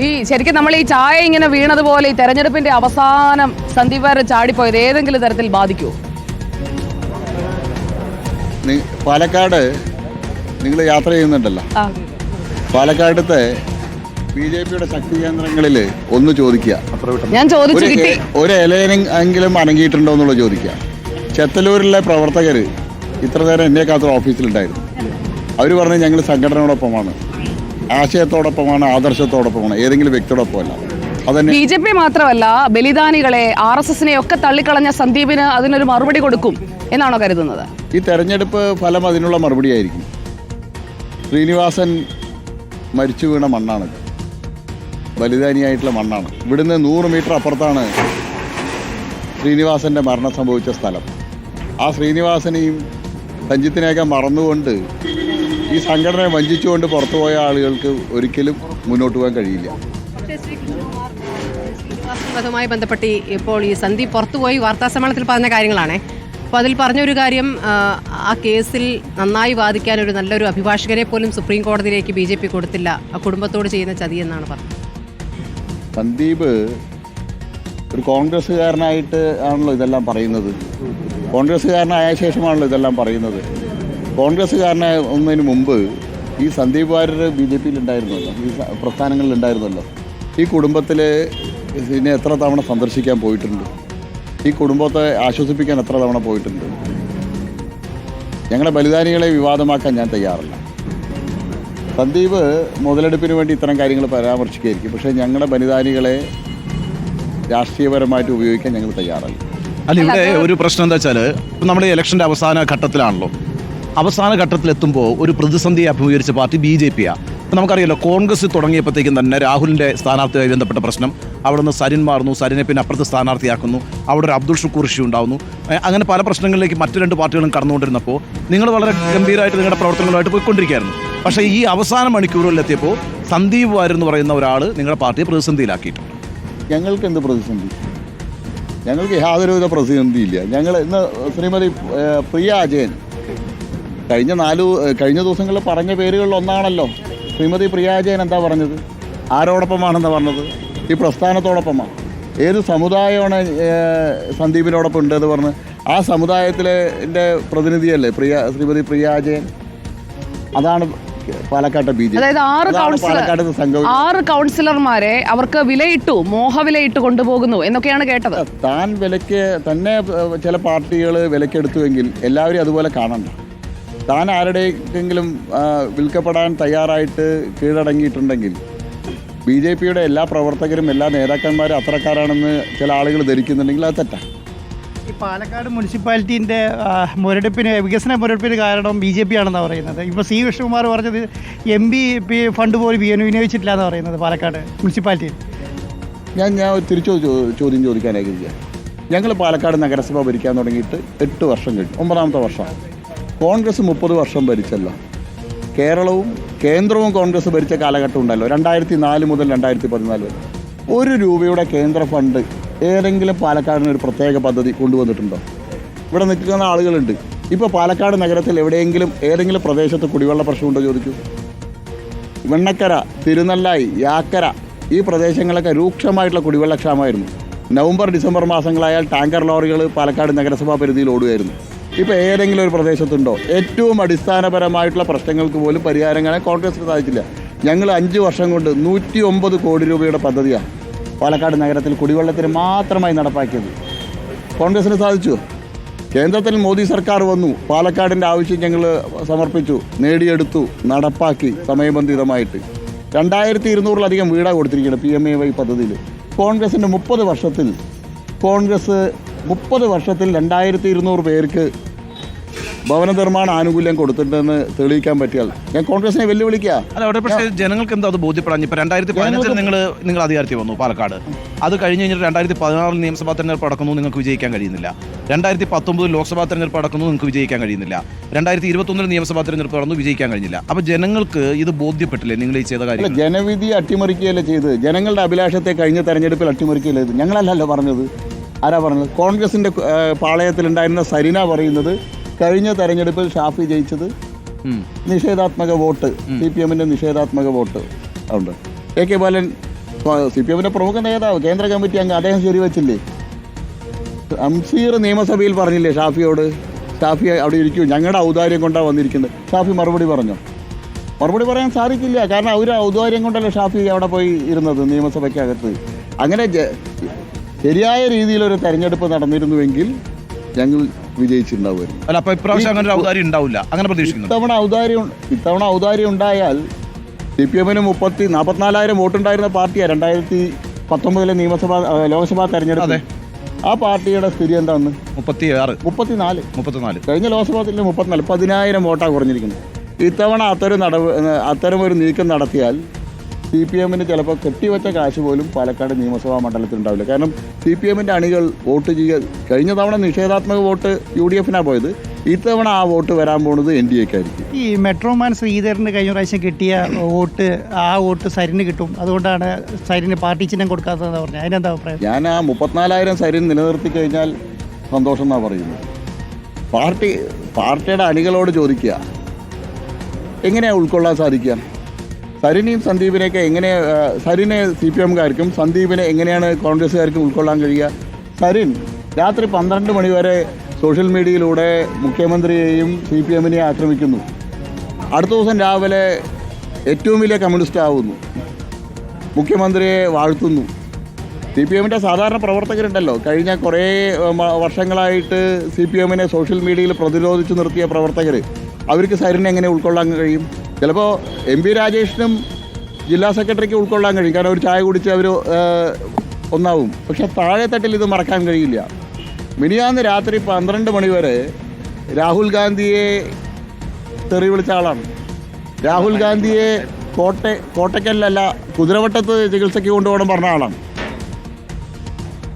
ഈ ശരിക്കും നമ്മൾ ഈ ചായ ഇങ്ങനെ വീണതുപോലെ ഈ തെരഞ്ഞെടുപ്പിന്റെ അവസാനം സന്ദീപ് വാര്യർ ചാടിപ്പോയത് ഏതെങ്കിലും തരത്തിൽ ബാധിക്കുമോ? പാലക്കാട് നിങ്ങൾ യാത്ര ചെയ്യുന്നുണ്ടല്ലോ, പാലക്കാടത്തെ BJP-യുടെ ശക്തി കേന്ദ്രങ്ങളിൽ ഒന്ന് ചോദിക്കുക, ഞാൻ ചോദിച്ചു കിട്ടി, ഒരു ഇലയെങ്കിലും അനങ്ങിയിട്ടുണ്ടോ എന്നുള്ളത് ചോദിക്കുക. ചെത്തലൂരിലെ പ്രവർത്തകർ ഇത്ര നേരം എന്നെ കാത്ത ഓഫീസിലുണ്ടായിരുന്നു. അവർ പറഞ്ഞു ഞങ്ങൾ സംഘടനയോടൊപ്പമാണ്, ആശയത്തോടൊപ്പമാണ്, ആദർശത്തോടൊപ്പമാണ്, ഏതെങ്കിലും വ്യക്തിയോടൊപ്പമല്ല. അതന്നെ BJP മാത്രമല്ല ബലിദാനികളെ RSS-നെ ഒക്കെ തള്ളിക്കളഞ്ഞ സന്ദീപിന് അതിനൊരു മറുപടി കൊടുക്കും എന്നാണോ കരുതുന്നത്? ഈ തെരഞ്ഞെടുപ്പ് ഫലം അതിനുള്ള മറുപടിയായിരിക്കും. ശ്രീനിവാസൻ മരിച്ചു വീണ മണ്ണാണ്, ബലിദാനിയായിട്ടുള്ള മണ്ണാണ്. ഇവിടുന്ന് 100 മീറ്റർ അപ്പുറത്താണ് ശ്രീനിവാസൻ്റെ മരണം സംഭവിച്ച സ്ഥലം. ആ ശ്രീനിവാസനെയും സഞ്ജിത്തിനെയൊക്കെ മറന്നുകൊണ്ട് ഈ സംഘടനയെ വഞ്ചിച്ചുകൊണ്ട് പുറത്തുപോയ ആളുകൾക്ക് ഒരിക്കലും മുന്നോട്ട് പോകാൻ കഴിയില്ല. ശ്രീനിവാസനുമായി ബന്ധപ്പെട്ട് ഇപ്പോൾ ഈ സന്ദീപ് പുറത്തുപോയി വാർത്താസമ്മേളനത്തിൽ പറഞ്ഞ കാര്യങ്ങളാണ്. അപ്പോൾ അതിൽ പറഞ്ഞൊരു കാര്യം, ആ കേസിൽ നന്നായി വാദിക്കാൻ ഒരു നല്ലൊരു അഭിഭാഷകരെ പോലും സുപ്രീം കോടതിയിലേക്ക് BJP കൊടുത്തില്ല, ആ കുടുംബത്തോട് ചെയ്യുന്ന ചതി എന്നാണ് പറഞ്ഞത്. സന്ദീപ് ഒരു കോൺഗ്രസ്സുകാരനായിട്ട് ആണല്ലോ ഇതെല്ലാം പറയുന്നത്. കോൺഗ്രസ്സുകാരനായ ശേഷമാണല്ലോ ഇതെല്ലാം പറയുന്നത്. കോൺഗ്രസ്സുകാരനാകുന്നതിന് മുമ്പ് ഈ സന്ദീപ് വാര്യർ BJP-യിൽ ഉണ്ടായിരുന്നല്ലോ, ഈ പ്രസ്ഥാനങ്ങളിൽ ഉണ്ടായിരുന്നല്ലോ. ഈ കുടുംബത്തിൽ ഇതിനെ എത്ര തവണ സന്ദർശിക്കാൻ പോയിട്ടുണ്ട്, ഈ കുടുംബത്തെ ആശ്വസിപ്പിക്കാൻ എത്ര തവണ പോയിട്ടുണ്ട്. ഞങ്ങളുടെ ബലിദാനികളെ വിവാദമാക്കാൻ ഞാൻ തയ്യാറല്ല. സന്ദീപ് മുതലെടുപ്പിന് വേണ്ടി ഇത്തരം കാര്യങ്ങൾ പരാമർശിക്കുകയായിരിക്കും, പക്ഷേ ഞങ്ങളുടെ ബലിദാനികളെ രാഷ്ട്രീയപരമായിട്ട് ഉപയോഗിക്കാൻ ഞങ്ങൾ തയ്യാറല്ല. അല്ല, ഇവിടെ ഒരു പ്രശ്നം എന്താ വെച്ചാൽ ഇപ്പം നമ്മുടെ ഇലക്ഷൻ്റെ അവസാന ഘട്ടത്തിലാണല്ലോ. അവസാന ഘട്ടത്തിലെത്തുമ്പോൾ ഒരു പ്രതിസന്ധിയെ അഭിമുഖീകരിച്ച പാർട്ടി BJP-യാണ്. ഇപ്പം നമുക്കറിയാലോ, കോൺഗ്രസ് തുടങ്ങിയപ്പോഴത്തേക്കും തന്നെ രാഹുലിൻ്റെ സ്ഥാനാർത്ഥിയുമായി ബന്ധപ്പെട്ട പ്രശ്നം, അവിടെ നിന്ന് സരിൻ മാറുന്നു, സരിനെ പിന്നെ അപ്പുറത്ത് സ്ഥാനാർത്ഥിയാക്കുന്നു, അവിടെ ഒരു അബ്ദുൾ ഷുക്കൂർ ഇഷ്യൂ ഉണ്ടാകുന്നു. അങ്ങനെ പല പ്രശ്നങ്ങളിലേക്ക് മറ്റു 2 പാർട്ടികളും കടന്നുകൊണ്ടിരുന്നപ്പോൾ നിങ്ങൾ വളരെ ഗംഭീരമായിട്ട് നിങ്ങളുടെ പ്രവർത്തനങ്ങളുമായിട്ട് പോയിക്കൊണ്ടിരിക്കുകയായിരുന്നു. പക്ഷേ ഈ അവസാന മണിക്കൂറുകളിലെത്തിയപ്പോൾ സന്ദീപ് വാര്യർ എന്ന് പറയുന്ന ഒരാൾ നിങ്ങളുടെ പാർട്ടിയെ പ്രതിസന്ധിയിലാക്കിയിട്ടുണ്ട്. ഞങ്ങൾക്ക് എന്ത് പ്രതിസന്ധി? ഞങ്ങൾക്ക് യാതൊരുവിധ പ്രതിസന്ധിയില്ല. ഞങ്ങൾ ഇന്ന് ശ്രീമതി പ്രിയ അജയൻ കഴിഞ്ഞ ദിവസങ്ങളിൽ പറഞ്ഞ പേരുകളിൽ ഒന്നാണല്ലോ. ശ്രീമതി പ്രിയ അജയൻ എന്താ പറഞ്ഞത്? ആരോടൊപ്പമാണെന്ന് പറഞ്ഞത്? ഈ പ്രസ്ഥാനത്തോടൊപ്പമാണ്. ഏത് സമുദായമാണ് സന്ദീപിനോടൊപ്പം ഉണ്ടെന്ന് പറഞ്ഞ് ആ സമുദായത്തിലെ പ്രതിനിധിയല്ലേ ശ്രീമതി പ്രിയ അജയൻ. അതാണ് പാലക്കാട്ടെ BJP. അതായത് 6 കൗൺസിലർമാരെ അവർക്ക് വിലയിട്ടു, മോഹവിലയിട്ട് കൊണ്ടുപോകുന്നു എന്നൊക്കെയാണ് കേട്ടത്. താൻ വിലയ്ക്ക് തന്നെ ചില പാർട്ടികൾ വിലക്കെടുത്തുവെങ്കിൽ എല്ലാവരും അതുപോലെ കാണണ്ട. താൻ ആരുടെയെങ്കിലും വിൽക്കപ്പെടാൻ തയ്യാറായിട്ട് കീഴടങ്ങിയിട്ടുണ്ടെങ്കിൽ BJP-യുടെ എല്ലാ പ്രവർത്തകരും എല്ലാ നേതാക്കന്മാരും അത്രക്കാരാണെന്ന് ചില ആളുകൾ ധരിക്കുന്നുണ്ടെങ്കിൽ അത് തെറ്റാണ്. ഈ പാലക്കാട് മുനിസിപ്പാലിറ്റീൻ്റെ വികസന മുരടിപ്പിന് കാരണം BJP ആണെന്നാണ് പറയുന്നത്. ഇപ്പോൾ C. വിഷ്ണുകുമാർ പറഞ്ഞത് MP ഫണ്ട് പോലും വിനിയോഗിച്ചിട്ടില്ല എന്നാണ് പറയുന്നത് പാലക്കാട് മുനിസിപ്പാലിറ്റിയിൽ. ഞാൻ തിരിച്ചു ചോദ്യം ചോദിക്കാനായിരിക്കുക. ഞങ്ങൾ പാലക്കാട് നഗരസഭ ഭരിക്കാൻ തുടങ്ങിയിട്ട് 8 വർഷം കഴിഞ്ഞു, 9ാമത്തെ വർഷം. കോൺഗ്രസ് 30 വർഷം ഭരിച്ചല്ലോ. കേരളവും കേന്ദ്രവും കോൺഗ്രസ് ഭരിച്ച കാലഘട്ടം ഉണ്ടല്ലോ, 2004 മുതൽ 2014 വരെ. 1 രൂപയുടെ കേന്ദ്ര ഫണ്ട് ഏതെങ്കിലും പാലക്കാടിന് ഒരു പ്രത്യേക പദ്ധതി കൊണ്ടുവന്നിട്ടുണ്ടോ? ഇവിടെ നിൽക്കുന്ന ആളുകളുണ്ട്. ഇപ്പോൾ പാലക്കാട് നഗരത്തിൽ എവിടെയെങ്കിലും ഏതെങ്കിലും പ്രദേശത്ത് കുടിവെള്ള പ്രശ്നമുണ്ടോ ചോദിക്കൂ. വെണ്ണക്കര, തിരുനെല്ലായി, യാക്കര ഈ പ്രദേശങ്ങളൊക്കെ രൂക്ഷമായിട്ടുള്ള കുടിവെള്ളക്ഷാമമായിരുന്നു. നവംബർ ഡിസംബർ മാസങ്ങളായാൽ ടാങ്കർ ലോറികൾ പാലക്കാട് നഗരസഭാ പരിധിയിൽ ഓടുകയായിരുന്നു. ഇപ്പോൾ ഏതെങ്കിലും ഒരു പ്രദേശത്തുണ്ടോ? ഏറ്റവും അടിസ്ഥാനപരമായിട്ടുള്ള പ്രശ്നങ്ങൾക്ക് പോലും പരിഹാരം കാണാൻ കോൺഗ്രസിന് സാധിച്ചില്ല. ഞങ്ങൾ 5 വർഷം കൊണ്ട് 109 കോടി രൂപയുടെ പദ്ധതിയാണ് പാലക്കാട് നഗരത്തിൽ കുടിവെള്ളത്തിന് മാത്രമായി നടപ്പാക്കിയത്. കോൺഗ്രസിന് സാധിച്ചു. കേന്ദ്രത്തിൽ മോദി സർക്കാർ വന്നു, പാലക്കാടിൻ്റെ ആവശ്യം ഞങ്ങൾ സമർപ്പിച്ചു, നേടിയെടുത്തു, നടപ്പാക്കി സമയബന്ധിതമായിട്ട്. 2200-ലധികം വീടാണ് കൊടുത്തിരിക്കുന്നത് PMAY പദ്ധതിയിൽ. കോൺഗ്രസിൻ്റെ 30 വർഷത്തിൽ 2200 പേർക്ക് ഭവന നിർമ്മാണ ആനുകൂല്യം കൊടുത്തിട്ടുണ്ടെന്ന് തെളിയിക്കാൻ പറ്റിയാൽ ഞാൻ കോൺഗ്രസിനെ വെല്ലുവിളിക്കുക. അല്ല, അവിടെ പക്ഷേ ജനങ്ങൾക്ക് എന്താ അത് ബോധ്യപ്പെടാൻ? ഇപ്പോൾ 2015 നിങ്ങൾ അധികാരത്തിൽ വന്നു പാലക്കാട്. അത് കഴിഞ്ഞ് കഴിഞ്ഞിട്ട് 2016 നിയമസഭാ തെരഞ്ഞെടുപ്പ് നടക്കുന്നു, നിങ്ങൾക്ക് വിജയിക്കാൻ കഴിയുന്നില്ല. 2019 ലോക്സഭാ തെരഞ്ഞെടുപ്പ് നടക്കുന്നു, നിങ്ങൾക്ക് വിജയിക്കാൻ കഴിയുന്നില്ല. 2021 നിയമസഭാ തെരഞ്ഞെടുപ്പ് നടന്നു, വിജയിക്കാൻ കഴിഞ്ഞില്ല. അപ്പോൾ ജനങ്ങൾക്ക് ഇത് ബോധ്യപ്പെട്ടില്ലേ നിങ്ങൾ ഈ ചെയ്ത കാര്യം? ജനവിധി അട്ടിമറിക്കുകയല്ലേ ചെയ്ത്. ജനങ്ങളുടെ അഭിലാഷത്തെ കഴിഞ്ഞ തെരഞ്ഞെടുപ്പിൽ അട്ടിമറിക്കുകയല്ലേ ചെയ്ത്. ഞങ്ങളല്ലല്ലോ പറഞ്ഞത്. ആരാ പറഞ്ഞത്? കോൺഗ്രസിൻ്റെ പാളയത്തിലുണ്ടായിരുന്ന സരിന പറയുന്നത് കഴിഞ്ഞ തെരഞ്ഞെടുപ്പിൽ ഷാഫി ജയിച്ചത് നിഷേധാത്മക വോട്ട്, CPM-ന്റെ നിഷേധാത്മക വോട്ട് ഉണ്ട്. AK ബാലൻ CPM-ന്റെ പ്രമുഖ നേതാവ്, കേന്ദ്ര കമ്മിറ്റി അംഗം, അദ്ദേഹം ശരിവച്ചില്ലേ? അംസീർ നിയമസഭയിൽ പറഞ്ഞില്ലേ ഷാഫിയോട്, ഷാഫി അവിടെ ഇരിക്കൂ, ഞങ്ങളുടെ ഔദാര്യം കൊണ്ടാണ് വന്നിരിക്കുന്നത്. ഷാഫി മറുപടി പറഞ്ഞോ? മറുപടി പറയാൻ സാധിക്കില്ല. കാരണം അവർ ഔദാര്യം കൊണ്ടല്ലേ ഷാഫി അവിടെ പോയി ഇരുന്നത് നിയമസഭയ്ക്കകത്ത്. അങ്ങനെ ശരിയായ രീതിയിലൊരു തെരഞ്ഞെടുപ്പ് നടന്നിരുന്നുവെങ്കിൽ ഞങ്ങൾ വിജയിച്ചിട്ടുണ്ടാവുമായിരുന്നു. അല്ല, അപ്പോൾ ഇപ്രാവശ്യം അങ്ങനെ ഒരു ഔദാര്യം ഉണ്ടാവില്ല, അങ്ങനെ പ്രതീക്ഷിക്കുന്നു. ഇത്തവണ ഔദാര്യം ഉണ്ടായാൽ CPM-ന് 44,000 വോട്ടുണ്ടായിരുന്ന പാർട്ടിയാണ് 2019 ലോക്സഭാ തെരഞ്ഞെടുപ്പ്. ആ പാർട്ടിയുടെ സ്ഥിതി എന്താന്ന്? 34. കഴിഞ്ഞ ലോക്സഭാ 34, 10,000 വോട്ടാണ് കുറഞ്ഞിരിക്കുന്നത്. ഇത്തവണ അത്തരമൊരു നീക്കം നടത്തിയാൽ CPM-ന് ചിലപ്പോൾ കെട്ടിവെച്ച കാശ് പോലും പാലക്കാട് നിയമസഭാ മണ്ഡലത്തിൽ ഉണ്ടാവില്ല. കാരണം CPM-ന്റെ അണികൾ വോട്ട് കഴിഞ്ഞ തവണ നിഷേധാത്മക വോട്ട് UDF-നാണ് പോയത്. ഇത്തവണ ആ വോട്ട് വരാൻ പോകുന്നത് NDA-ക്കായിരിക്കും. ഈ മെട്രോമാൻ ശ്രീധരന് കഴിഞ്ഞ പ്രാവശ്യം കിട്ടിയ വോട്ട്, ആ വോട്ട് സരിന് കിട്ടും, അതുകൊണ്ടാണ് സരിന് പാർട്ടി ചിഹ്നം കൊടുക്കാത്തതെന്ന് പറഞ്ഞത്. അതിനെന്താ അഭിപ്രായം? ഞാൻ ആ 34,000 സരിൻ നിലനിർത്തി കഴിഞ്ഞാൽ സന്തോഷം എന്നാണ് പറയുന്നത്. പാർട്ടിയുടെ അണികളോട് ചോദിക്കുക, എങ്ങനെയാണ് ഉൾക്കൊള്ളാൻ സാധിക്കുക? സരിനെയും സന്ദീപിനെയൊക്കെ സരിനെ CPM-കാർക്കും സന്ദീപിനെ എങ്ങനെയാണ് കോൺഗ്രസ്സുകാർക്കും ഉൾക്കൊള്ളാൻ കഴിയുക? സരിൻ രാത്രി 12 മണി വരെ സോഷ്യൽ മീഡിയയിലൂടെ മുഖ്യമന്ത്രിയെയും CPM-നെയും ആക്രമിക്കുന്നു. അടുത്ത ദിവസം രാവിലെ ഏറ്റവും വലിയ കമ്മ്യൂണിസ്റ്റ് ആവുന്നു, മുഖ്യമന്ത്രിയെ വാഴ്ത്തുന്നു. CPM-ന്റെ സാധാരണ പ്രവർത്തകരുണ്ടല്ലോ, കഴിഞ്ഞ കുറേ വർഷങ്ങളായിട്ട് CPM-നെ സോഷ്യൽ മീഡിയയിൽ പ്രതിരോധിച്ച് നിർത്തിയ പ്രവർത്തകർ, അവർക്ക് സരിനെ എങ്ങനെ ഉൾക്കൊള്ളാൻ കഴിയും? ചിലപ്പോൾ MP രാജേഷിനും ജില്ലാ സെക്രട്ടറിക്ക് ഉൾക്കൊള്ളാൻ കഴിയും, കാരണം ഒരു ചായ കുടിച്ച് അവർ ഒന്നാവും. പക്ഷെ താഴെത്തട്ടിൽ ഇത് മറക്കാൻ കഴിയില്ല. മിനിയാന്ന് രാത്രി 12 മണി വരെ രാഹുൽ ഗാന്ധിയെ തെറി വിളിച്ച ആളാണ്. രാഹുൽ ഗാന്ധിയെ കോട്ടയ്ക്കലല്ല കുതിരവട്ടത്ത് ചികിത്സയ്ക്ക് കൊണ്ടുപോകണം പറഞ്ഞ ആളാണ്.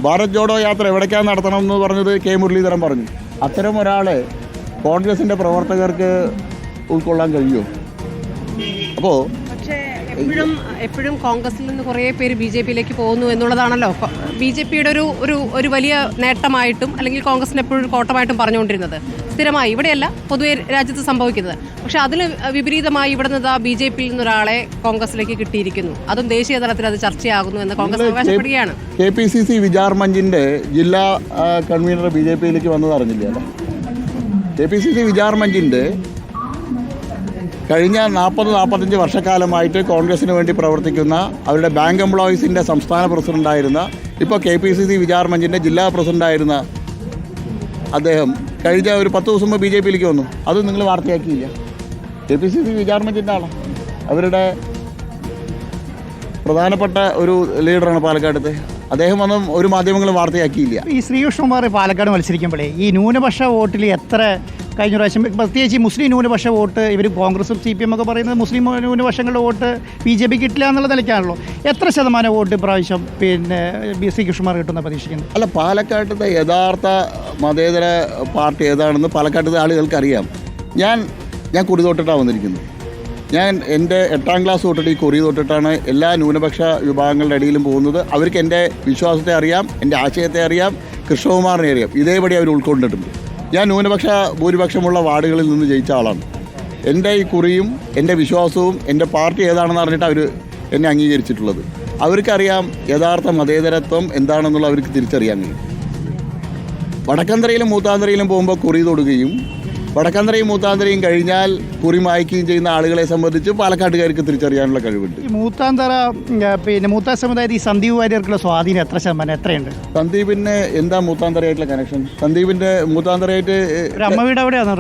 ഭാരത് ജോഡോ യാത്ര എവിടേക്കാണ് നടത്തണം എന്ന് പറഞ്ഞത് K. മുരളീധരൻ പറഞ്ഞു. അത്തരം ഒരാളെ കോൺഗ്രസിൻ്റെ പ്രവർത്തകർക്ക് ഉൾക്കൊള്ളാൻ കഴിയുമോ? അപ്പോൾ എപ്പോഴും കോൺഗ്രസിൽ നിന്ന് കുറേ പേര് BJP-യിലേക്ക് പോകുന്നു എന്നുള്ളതാണല്ലോ BJP-യുടെ ഒരു വലിയ നേട്ടമായിട്ടും അല്ലെങ്കിൽ കോൺഗ്രസിന് എപ്പോഴും ഒരു കോട്ടമായിട്ടും പറഞ്ഞുകൊണ്ടിരുന്നത്. സ്ഥിരമായി ഇവിടെയല്ല, പൊതുവെ രാജ്യത്ത് സംഭവിക്കുന്നത്. പക്ഷെ അതിന് വിപരീതമായി ഇവിടെ നിന്ന് BJP-യിൽ നിന്നൊരാളെ കോൺഗ്രസിലേക്ക് കിട്ടിയിരിക്കുന്നു. അതും ദേശീയ തലത്തിൽ അത് ചർച്ചയാകുന്നു എന്ന് കോൺഗ്രസ് അവകാശപ്പെടുകയാണ്. KPCC വിചാർ മഞ്ചിൻ്റെ ജില്ലാ കൺവീനർ BJP-യിലേക്ക് വന്നത് അറിഞ്ഞില്ല. KPCC വിചാർ മഞ്ചിൻ്റെ കഴിഞ്ഞ 40-45 വർഷക്കാലമായിട്ട് കോൺഗ്രസിന് വേണ്ടി പ്രവർത്തിക്കുന്ന അവരുടെ ബാങ്ക് എംപ്ലോയീസിൻ്റെ സംസ്ഥാന പ്രസിഡൻ്റായിരുന്ന, ഇപ്പോൾ KPCC വിചാർ മഞ്ചിൻ്റെ ജില്ലാ പ്രസിഡൻ്റായിരുന്ന അദ്ദേഹം കഴിഞ്ഞ ഒരു 10 ദിവസം മുമ്പ് BJP-യിലേക്ക് വന്നു. അത് നിങ്ങൾ വാർത്തയാക്കിയില്ല. KPCC വിചാർ മഞ്ചിൻ്റെ ആളാണ്, അവരുടെ പ്രധാനപ്പെട്ട ഒരു ലീഡറാണ് പാലക്കാടത്തെ. അദ്ദേഹം ഒന്നും ഒരു മാധ്യമങ്ങളും വാർത്തയാക്കിയില്ല. ഈ ശ്രീകൃഷ്ണകുമാർ പാലക്കാട് മത്സരിക്കുമ്പോഴേ ഈ ന്യൂനപക്ഷ വോട്ടിൽ എത്ര കഴിഞ്ഞ പ്രാവശ്യം, പ്രത്യേകിച്ച് മുസ്ലിം ന്യൂനപക്ഷ വോട്ട്, ഇവർ കോൺഗ്രസും CPM ഒക്കെ പറയുന്നത് മുസ്ലിം ന്യൂനപക്ഷങ്ങളുടെ വോട്ട് BJP കിട്ടില്ല എന്നുള്ള നിലയ്ക്കാണല്ലോ. എത്ര ശതമാനം വോട്ട് ഇപ്രാവശ്യം ശ്രീകൃഷ്ണകുമാർ കിട്ടുന്ന പ്രതീക്ഷിക്കുന്നു? അല്ല, പാലക്കാട്ടത്തെ യഥാർത്ഥ മതേതര പാർട്ടി ഏതാണെന്ന് പാലക്കാട്ടത്തെ ആളുകൾക്ക് അറിയാം. ഞാൻ കുറി തൊട്ടിട്ടാണ് വന്നിരിക്കുന്നത്. ഞാൻ എൻ്റെ 8ാം ക്ലാസ് തൊട്ടിട്ട് ഈ കുറി തൊട്ടിട്ടാണ് എല്ലാ ന്യൂനപക്ഷ വിഭാഗങ്ങളുടെ ഇടയിലും പോകുന്നത്. അവർക്ക് എൻ്റെ വിശ്വാസത്തെ അറിയാം, എൻ്റെ ആശയത്തെ അറിയാം, കൃഷ്ണകുമാറിനെ അറിയാം. ഇതേപടി അവർ ഉൾക്കൊണ്ടിട്ടുണ്ട്. ഞാൻ ന്യൂനപക്ഷ ഭൂരിപക്ഷമുള്ള വാർഡുകളിൽ നിന്ന് ജയിച്ച ആളാണ്. എൻ്റെ ഈ കുറിയും എൻ്റെ വിശ്വാസവും എൻ്റെ പാർട്ടി ഏതാണെന്ന് അറിഞ്ഞിട്ട് അവർ എന്നെ അംഗീകരിച്ചിട്ടുള്ളത്. അവർക്കറിയാം യഥാർത്ഥ മതേതരത്വം എന്താണെന്നുള്ള അവർക്ക് തിരിച്ചറിയാൻ കഴിയും. വടക്കന്തരയിലും മൂത്താന്തരയിലും പോകുമ്പോൾ കുറി തൊടുകയും വടക്കന്തരയും മൂത്താന്തരയും കഴിഞ്ഞാൽ കുറി മായ്ക്കുകയും ചെയ്യുന്ന ആളുകളെ സംബന്ധിച്ച് പാലക്കാട്ടുകാർക്ക് തിരിച്ചറിയാനുള്ള കഴിവുണ്ട്. മൂത്താന്തര മൂത്താ സമുദായത്തിൽ ഈ സന്ദീപ് വാര്യർക്കുള്ള സ്വാധീനം എത്ര ശതമാനം, എത്രയുണ്ട്? സന്ദീപിന് എന്താ മൂത്താന്തരയായിട്ടുള്ള കണക്ഷൻ? സന്ദീപിന്റെ മൂത്താന്തരയായിട്ട് അമ്മ വീട് എവിടെയാണ്?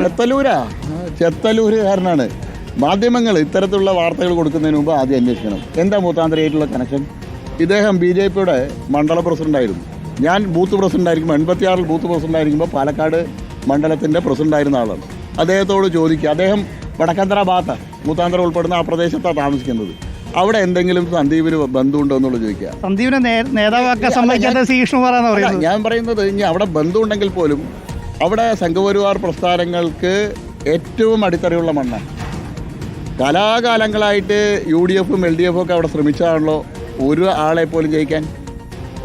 ചെത്തല്ലൂരുകാരനാണ്. മാധ്യമങ്ങൾ ഇത്തരത്തിലുള്ള വാർത്തകൾ കൊടുക്കുന്നതിന് മുമ്പ് ആദ്യം അന്വേഷിക്കണം എന്താ മൂത്താന്തരയായിട്ടുള്ള കണക്ഷൻ. ഇദ്ദേഹം BJP-യുടെ മണ്ഡല പ്രസിഡന്റായിരുന്നു. ഞാൻ ബൂത്ത് പ്രസിഡന്റായിരിക്കുമ്പോൾ 86-ൽ ബൂത്ത് പ്രസിഡന്റായിരിക്കുമ്പോൾ പാലക്കാട് മണ്ഡലത്തിൻ്റെ പ്രസിഡൻ്റായിരുന്ന ആളാണ്. അദ്ദേഹത്തോട് ചോദിക്കുക, അദ്ദേഹം വടക്കന്തര ഭാഗത്ത് മൂത്താന്തര ഉൾപ്പെടുന്ന ആ പ്രദേശത്താണ് താമസിക്കുന്നത്. അവിടെ എന്തെങ്കിലും സന്ദീപിന് ബന്ധമുണ്ടോ എന്നുള്ളത് ചോദിക്കുക. സന്ദീപിനെ നേതാവാക്കാൻ സമ്മതിക്കാത്ത ശ്രീകൃഷ്ണകുമാറാണ് പറയുന്നത്. ഞാൻ പറയുന്നത് ഇനി അവിടെ ബന്ധമുണ്ടെങ്കിൽ പോലും അവിടെ സംഘപരിവാർ പ്രസ്ഥാനങ്ങൾക്ക് ഏറ്റവും അടിത്തറയുള്ള മണ്ണാണ്. കലാകാലങ്ങളായിട്ട് UDF-ഉം LDF-ഉം ഒക്കെ അവിടെ ശ്രമിച്ചാണല്ലോ ഒരു ആളെ പോലും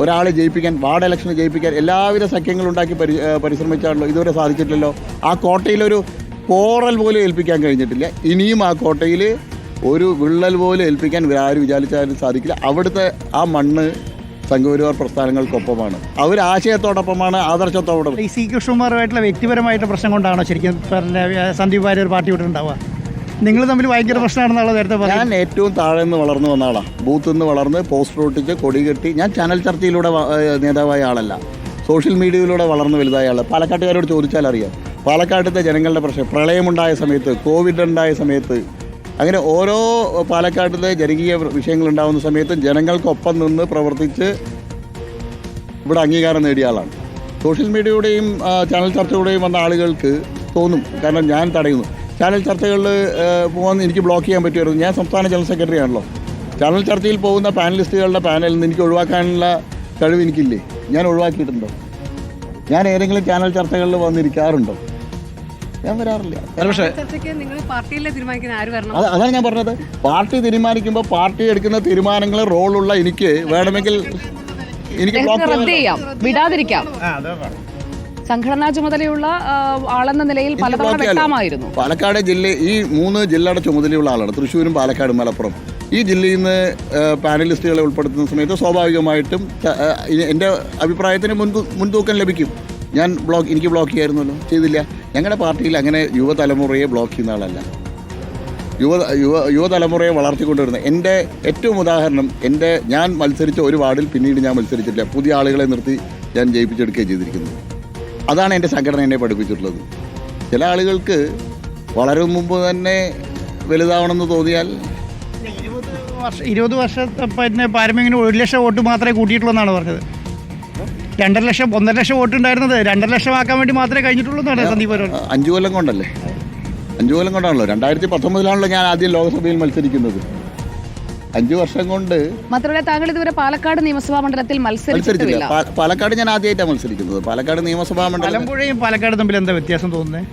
ഒരാളെ ജയിപ്പിക്കാൻ, വാർഡ് ഇലക്ഷന് ജയിപ്പിക്കാൻ എല്ലാവിധ സഖ്യങ്ങളുണ്ടാക്കി പരിശ്രമിച്ചാണല്ലോ. ഇതുവരെ സാധിച്ചിട്ടില്ലല്ലോ. ആ കോട്ടയിലൊരു പോറൽ പോലും ഏൽപ്പിക്കാൻ കഴിഞ്ഞിട്ടില്ല. ഇനിയും ആ കോട്ടയിൽ ഒരു വിള്ളൽ പോലും ഏൽപ്പിക്കാൻ ആരും വിചാരിച്ചാലും സാധിക്കില്ല. അവിടുത്തെ ആ മണ്ണ് സംഘപരിവാർ പ്രസ്ഥാനങ്ങൾക്കൊപ്പമാണ്, അവർ ആശയത്തോടൊപ്പമാണ്, ആദർശത്തോടൊപ്പം. ഈ സി കൃഷ്ണകുമാറുമായിട്ടുള്ള വ്യക്തിപരമായിട്ടുള്ള പ്രശ്നം കൊണ്ടാണോ ശരിക്കും സന്ദീപ് വാര്യർ പാർട്ടി വിട്ടിട്ടുണ്ടാവുക? നിങ്ങൾ തമ്മിൽ ഭയങ്കര പ്രശ്നമാണെന്നുള്ളത് നേരത്തെ പറഞ്ഞു. ഞാൻ ഏറ്റവും താഴെ നിന്ന് വളർന്നു വന്ന ആളാണ്. ബൂത്തിൽ നിന്ന് വളർന്ന് പോസ്റ്റർ ഒട്ടിച്ച് കൊടി കെട്ടി. ഞാൻ ചാനൽ ചർച്ചയിലൂടെ നേതാവായ ആളല്ല, സോഷ്യൽ മീഡിയയിലൂടെ വളർന്ന് വലുതായ ആൾ. പാലക്കാട്ടുകാരോട് ചോദിച്ചാൽ അറിയാം പാലക്കാട്ടത്തെ ജനങ്ങളുടെ പ്രശ്നം. പ്രളയമുണ്ടായ സമയത്ത്, കോവിഡ് ഉണ്ടായ സമയത്ത്, അങ്ങനെ ഓരോ പാലക്കാട്ടിലെ ജനകീയ വിഷയങ്ങളുണ്ടാകുന്ന സമയത്ത് ജനങ്ങൾക്കൊപ്പം നിന്ന് പ്രവർത്തിച്ച് ഇവിടെ അംഗീകാരം നേടിയ ആളാണ്. സോഷ്യൽ മീഡിയയുടെയും ചാനൽ ചർച്ചകളുടെയും വന്ന ആളുകൾക്ക് തോന്നും, കാരണം ഞാൻ തടയുന്നു. ചാനൽ ചർച്ചകളിൽ പോകാൻ എനിക്ക് ബ്ലോക്ക് ചെയ്യാൻ പറ്റുമായിരുന്നു. ഞാൻ സംസ്ഥാന ജനറൽ സെക്രട്ടറി ആണല്ലോ. ചാനൽ ചർച്ചയിൽ പോകുന്ന പാനലിസ്റ്റുകളുടെ പാനലിൽ നിന്ന് എനിക്ക് ഒഴിവാക്കാനുള്ള കഴിവ് എനിക്കില്ലേ? ഞാൻ ഒഴിവാക്കിയിട്ടുണ്ടോ? ഞാൻ ഏതെങ്കിലും ചാനൽ ചർച്ചകളിൽ വന്നിരിക്കാറുണ്ടോ? ഞാൻ വരാറില്ല. പക്ഷേ ചർച്ചയ്ക്ക് നിങ്ങൾ പാർട്ടിയിലെ തീരുമാനിക്കുന്ന ആര് വരണം? അതാണ് ഞാൻ പറഞ്ഞത്. പാർട്ടി തീരുമാനിക്കുമ്പോൾ പാർട്ടി എടുക്കുന്ന തീരുമാനങ്ങൾ റോളുള്ള എനിക്ക് വേണമെങ്കിൽ എനിക്ക് ബ്ലോക്ക് റദ്ദ് ചെയ്യാം, വിടാതിരിക്കാം. സംഘടനാ ചുമതലയുള്ള ആളെന്ന നിലയിൽ പലതവണ വ്യക്തമായിരുന്നു. പാലക്കാട് ജില്ല ഈ 3 ജില്ലയുടെ ചുമതലയുള്ള ആളാണ്. തൃശ്ശൂരും പാലക്കാടും മലപ്പുറം. ഈ ജില്ലയിൽ നിന്ന് പാനലിസ്റ്റുകളെ ഉൾപ്പെടുത്തുന്ന സമയത്ത് സ്വാഭാവികമായിട്ടും എൻ്റെ അഭിപ്രായത്തിന് മുൻതൂക്കം ലഭിക്കും. എനിക്ക് ബ്ലോക്ക് ചെയ്യായിരുന്നല്ലോ, ചെയ്തില്ല. ഞങ്ങളുടെ പാർട്ടിയിൽ അങ്ങനെ യുവതലമുറയെ ബ്ലോക്ക് ചെയ്യുന്ന ആളല്ല. യുവതലമുറയെ വളർത്തിക്കൊണ്ടുവരുന്നത്. എൻ്റെ ഏറ്റവും ഉദാഹരണം, ഞാൻ മത്സരിച്ച ഒരു വാർഡിൽ പിന്നീട് ഞാൻ മത്സരിച്ചിട്ടില്ല. പുതിയ ആളുകളെ നിർത്തി ഞാൻ ജയിപ്പിച്ചെടുക്കുകയും ചെയ്തിരിക്കുന്നത്. അതാണ് എൻ്റെ സംഘടന എന്നെ പഠിപ്പിച്ചിട്ടുള്ളത്. ചില ആളുകൾക്ക് വളരും മുമ്പ് തന്നെ വലുതാവണമെന്ന് തോന്നിയാൽ 20 വർഷത്തെ പിന്നെ പാരമ്പര്യം 1 ലക്ഷം വോട്ട് മാത്രമേ കൂട്ടിയിട്ടുള്ളൂ എന്നാണ് പറഞ്ഞത്. 2.5 ലക്ഷം 1.5 ലക്ഷം വോട്ട് ഉണ്ടായിരുന്നത് 2.5 ലക്ഷം ആക്കാൻ വേണ്ടി മാത്രമേ കഴിഞ്ഞിട്ടുള്ളൂ എന്നാണ് സന്ദീപ് പറഞ്ഞത്. 5 കൊല്ലം കൊണ്ടല്ലേ? 5 കൊല്ലം കൊണ്ടാണല്ലോ. 2019 ഞാൻ ആദ്യം ലോക്സഭയിൽ മത്സരിക്കുന്നത്. 5 വർഷം കൊണ്ട്. മാത്രമല്ല താങ്കൾ ഇതുവരെ പാലക്കാട് നിയമസഭാ മണ്ഡലത്തിൽ മത്സരിച്ചിട്ടില്ല. പാലക്കാട് ഞാൻ ആദ്യമായിട്ടാണ് മത്സരിക്കുന്നത്. പാലക്കാട് നിയമസഭാ മണ്ഡലം. മലമ്പുഴയും പാലക്കാട് തമ്മിൽ എന്താ വ്യത്യാസം തോന്നുന്നത്?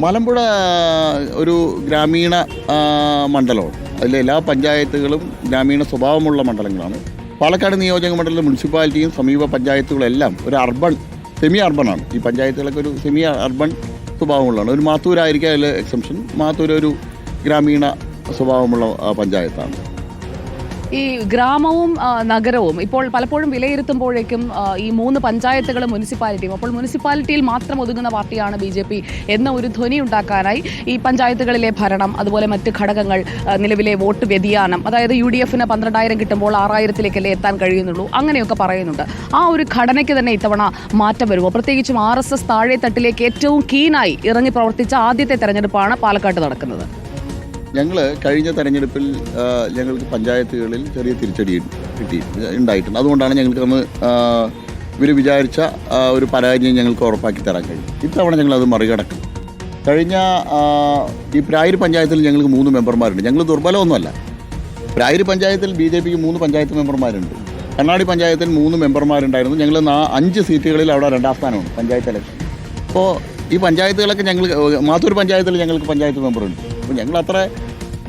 മലമ്പുഴ ഒരു ഗ്രാമീണ മണ്ഡലമാണ്. അതിലെ എല്ലാ പഞ്ചായത്തുകളും ഗ്രാമീണ സ്വഭാവമുള്ള മണ്ഡലങ്ങളാണ്. പാലക്കാട് നിയോജക മണ്ഡലം മുനിസിപ്പാലിറ്റിയും സമീപ പഞ്ചായത്തുകളും എല്ലാം ഒരു സെമി അർബണാണ്. ഈ പഞ്ചായത്തുകളൊക്കെ ഒരു സെമി അർബൺ സ്വഭാവമുള്ളതാണ്. ഒരു മാത്തൂരായിരിക്കും അതിൽ എക്സംഷൻ. മാത്തൂർ ഒരു ഗ്രാമീണ സ്വഭാവമുള്ള പഞ്ചായത്താണ്. ഈ ഗ്രാമവും നഗരവും ഇപ്പോൾ പലപ്പോഴും വിലയിരുത്തുമ്പോഴേക്കും ഈ 3 പഞ്ചായത്തുകളും മുനിസിപ്പാലിറ്റിയും, അപ്പോൾ മുനിസിപ്പാലിറ്റിയിൽ മാത്രം ഒതുങ്ങുന്ന പാർട്ടിയാണ് BJP എന്ന ഒരു ധ്വനി ഉണ്ടാക്കാനായി ഈ പഞ്ചായത്തുകളിലെ ഭരണം, അതുപോലെ മറ്റ് ഘടകങ്ങൾ, നിലവിലെ വോട്ട് വ്യതിയാനം, അതായത് UDFന് 12,000 കിട്ടുമ്പോൾ 6,000-ലേക്കല്ലേ എത്താൻ കഴിയുന്നുള്ളൂ, അങ്ങനെയൊക്കെ പറയുന്നുണ്ട്. ആ ഒരു ഘടനയ്ക്ക് തന്നെ ഇത്തവണ മാറ്റം വരുമോ? പ്രത്യേകിച്ചും RSS താഴെ തട്ടിലേക്ക് ഏറ്റവും കീനായി ഇറങ്ങി പ്രവർത്തിച്ച ആദ്യത്തെ തെരഞ്ഞെടുപ്പാണ് പാലക്കാട്ട് നടക്കുന്നത്. ഞങ്ങൾ കഴിഞ്ഞ തെരഞ്ഞെടുപ്പിൽ ഞങ്ങൾക്ക് പഞ്ചായത്തുകളിൽ ചെറിയ തിരിച്ചടി ഉണ്ടായിട്ടുണ്ട്. അതുകൊണ്ടാണ് ഞങ്ങൾക്ക് അന്ന് ഇവർ വിചാരിച്ച ഒരു പരാജയം ഞങ്ങൾക്ക് ഉറപ്പാക്കി തരാൻ കഴിയും. ഇത്തവണ ഞങ്ങളത് മറികടക്കും. കഴിഞ്ഞ ഈ പ്രായൂർ പഞ്ചായത്തിൽ ഞങ്ങൾക്ക് 3 മെമ്പർമാരുണ്ട്. ഞങ്ങൾ ദുർബലമൊന്നുമല്ല. പ്രായൂർ പഞ്ചായത്തിൽ BJPക്ക് 3 പഞ്ചായത്ത് മെമ്പർമാരുണ്ട്. കണ്ണാടി പഞ്ചായത്തിൽ 3 മെമ്പർമാരുണ്ടായിരുന്നു. ഞങ്ങൾ 5 സീറ്റുകളിൽ അവിടെ 2ാം സ്ഥാനമാണ് പഞ്ചായത്ത് ഇലക്ഷൻ. അപ്പോൾ ഈ പഞ്ചായത്തുകളൊക്കെ മാത്തൂർ പഞ്ചായത്തിൽ ഞങ്ങൾക്ക് പഞ്ചായത്ത് മെമ്പറുണ്ട്. അപ്പോൾ ഞങ്ങളത്ര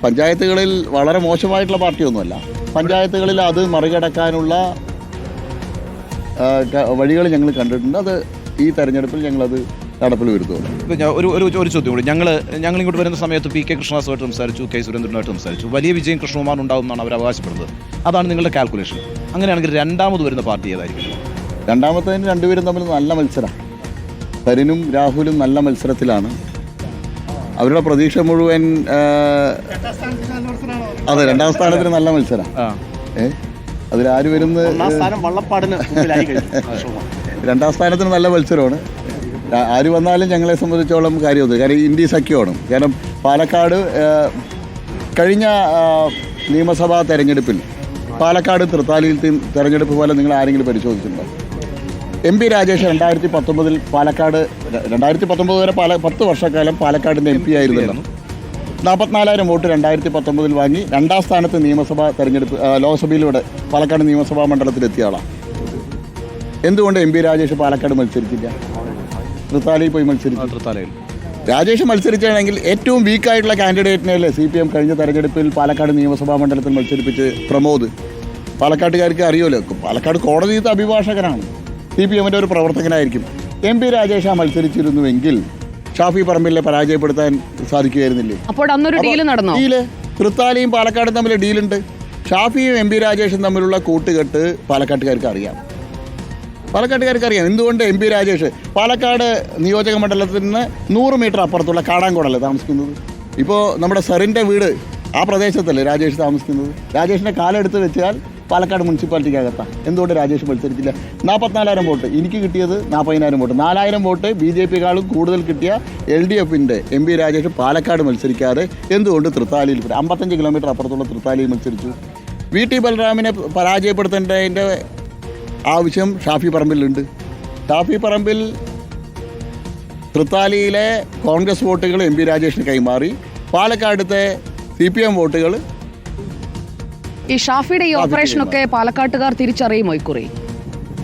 പഞ്ചായത്തുകളിൽ വളരെ മോശമായിട്ടുള്ള പാർട്ടിയൊന്നുമല്ല. പഞ്ചായത്തുകളിൽ അത് മറികടക്കാനുള്ള വഴികൾ ഞങ്ങൾ കണ്ടിട്ടുണ്ട്. അത് ഈ തെരഞ്ഞെടുപ്പിൽ ഞങ്ങളത് നടപ്പിൽ വരുത്തുള്ളൂ. ഒരു ചോദ്യം കൂടി. ഞങ്ങൾ ഇങ്ങോട്ട് വരുന്ന സമയത്ത് PK കൃഷ്ണദാസുമായിട്ട് സംസാരിച്ചു, K സുരേന്ദ്രനുമായിട്ട് സംസാരിച്ചു. വലിയ വിജയം കൃഷ്ണകുമാർ ഉണ്ടാവും എന്നാണ് അവർ അവകാശപ്പെടുന്നത്. അതാണ് നിങ്ങളുടെ കാൽക്കുലേഷൻ. അങ്ങനെയാണെങ്കിൽ രണ്ടാമത് വരുന്ന പാർട്ടി ഏതായിരിക്കും? രണ്ടാമത്തേന് രണ്ടുപേരും തമ്മിൽ നല്ല മത്സരം. തരുണും രാഹുലും നല്ല മത്സരത്തിലാണ്. അവരുടെ പ്രതീക്ഷ മുഴുവൻ അതെ 2ാം സ്ഥാനത്തിന് നല്ല മത്സരം. അതിലാര് വരുന്ന 2ാം സ്ഥാനത്തിന് നല്ല മത്സരമാണ്. ആര് വന്നാലും ഞങ്ങളെ സംബന്ധിച്ചോളം കാര്യമൊന്നും. കാര്യം ഇന്ത്യ സഖ്യമാണ്. കാരണം പാലക്കാട് കഴിഞ്ഞ നിയമസഭാ തെരഞ്ഞെടുപ്പിൽ പാലക്കാട് തൃത്താലയിൽ തെരഞ്ഞെടുപ്പ് പോലെ നിങ്ങൾ ആരെങ്കിലും പരിശോധിച്ചിട്ടുണ്ടോ? MP രാജേഷ് 2019 പാലക്കാട് 2019 വരെ 10 വർഷക്കാലം പാലക്കാടിൻ്റെ MP ആയിരുന്നല്ലോ. 44,000 വോട്ട് 2019 വാങ്ങി 2ാം സ്ഥാനത്ത് നിയമസഭാ തെരഞ്ഞെടുപ്പ് ലോക്സഭയിലൂടെ പാലക്കാട് നിയമസഭാ മണ്ഡലത്തിലെത്തിയ ആളാണ്. എന്തുകൊണ്ട് MP രാജേഷ് പാലക്കാട് മത്സരിച്ചില്ല? തൃത്താലയിൽ പോയി മത്സരിച്ചു. രാജേഷ് മത്സരിച്ചാണെങ്കിൽ ഏറ്റവും വീക്കായിട്ടുള്ള കാൻഡിഡേറ്റിനെയല്ലേ CPM കഴിഞ്ഞ തെരഞ്ഞെടുപ്പിൽ പാലക്കാട് നിയമസഭാ മണ്ഡലത്തിൽ മത്സരിപ്പിച്ച് പ്രമോദ്. പാലക്കാട്ടുകാർക്ക് അറിയുമല്ലോ, പാലക്കാട് കോടതിയിലത്തെ അഭിഭാഷകനാണ്. CPMൻ്റെ ഒരു പ്രവർത്തകനായിരിക്കും. MP രാജേഷ് മത്സരിച്ചിരുന്നുവെങ്കിൽ ഷാഫി പറമ്പിലിനെ പരാജയപ്പെടുത്താൻ സാധിക്കുകയായിരുന്നില്ലേ? അപ്പോൾ അന്നൊരു ഡീല് നടന്നു. തൃത്താലയും പാലക്കാടും തമ്മിൽ ഡീലുണ്ട്. ഷാഫിയും എം പി രാജേഷും തമ്മിലുള്ള കൂട്ടുകെട്ട് പാലക്കാട്ടുകാർക്ക് അറിയാം. എന്തുകൊണ്ട് എം പി രാജേഷ് പാലക്കാട് നിയോജക മണ്ഡലത്തിൽ നിന്ന് 100 മീറ്റർ അപ്പുറത്തുള്ള കാടാങ്കോടല്ലേ താമസിക്കുന്നത്. ഇപ്പോൾ നമ്മുടെ സെറിൻ്റെ വീട് ആ പ്രദേശത്തല്ലേ രാജേഷ് താമസിക്കുന്നത്. രാജേഷിൻ്റെ കാലെടുത്ത് വെച്ചാൽ പാലക്കാട് മുനിസിപ്പാലിറ്റിക്കകത്താണ്. എന്തുകൊണ്ട് രാജേഷ് മത്സരിച്ചില്ല? 44,000 വോട്ട്, എനിക്ക് കിട്ടിയത് 40,000 വോട്ട്. 4,000 വോട്ട് BJP-ക്കാളും കൂടുതൽ കിട്ടിയ LDF-ൻ്റെ എം പി രാജേഷ് പാലക്കാട് മത്സരിക്കാതെ എന്തുകൊണ്ട് തൃത്താലയിൽ 55 കിലോമീറ്റർ അപ്പുറത്തുള്ള തൃത്താലയിൽ മത്സരിച്ചു? VT ബലറാമിനെ പരാജയപ്പെടുത്തേണ്ടതിൻ്റെ ആവശ്യം ഷാഫി പറമ്പിലുണ്ട്. ഷാഫി പറമ്പിൽ തൃത്താലിയിലെ കോൺഗ്രസ് വോട്ടുകൾ എം പി രാജേഷിന് കൈമാറി. പാലക്കാടത്തെ CPM വോട്ടുകൾ ഈ ഷാഫിയുടെ ഈ ഓപ്പറേഷനൊക്കെ പാലക്കാട്ടുകാർ തിരിച്ചറിയുമോ ഇക്കുറി?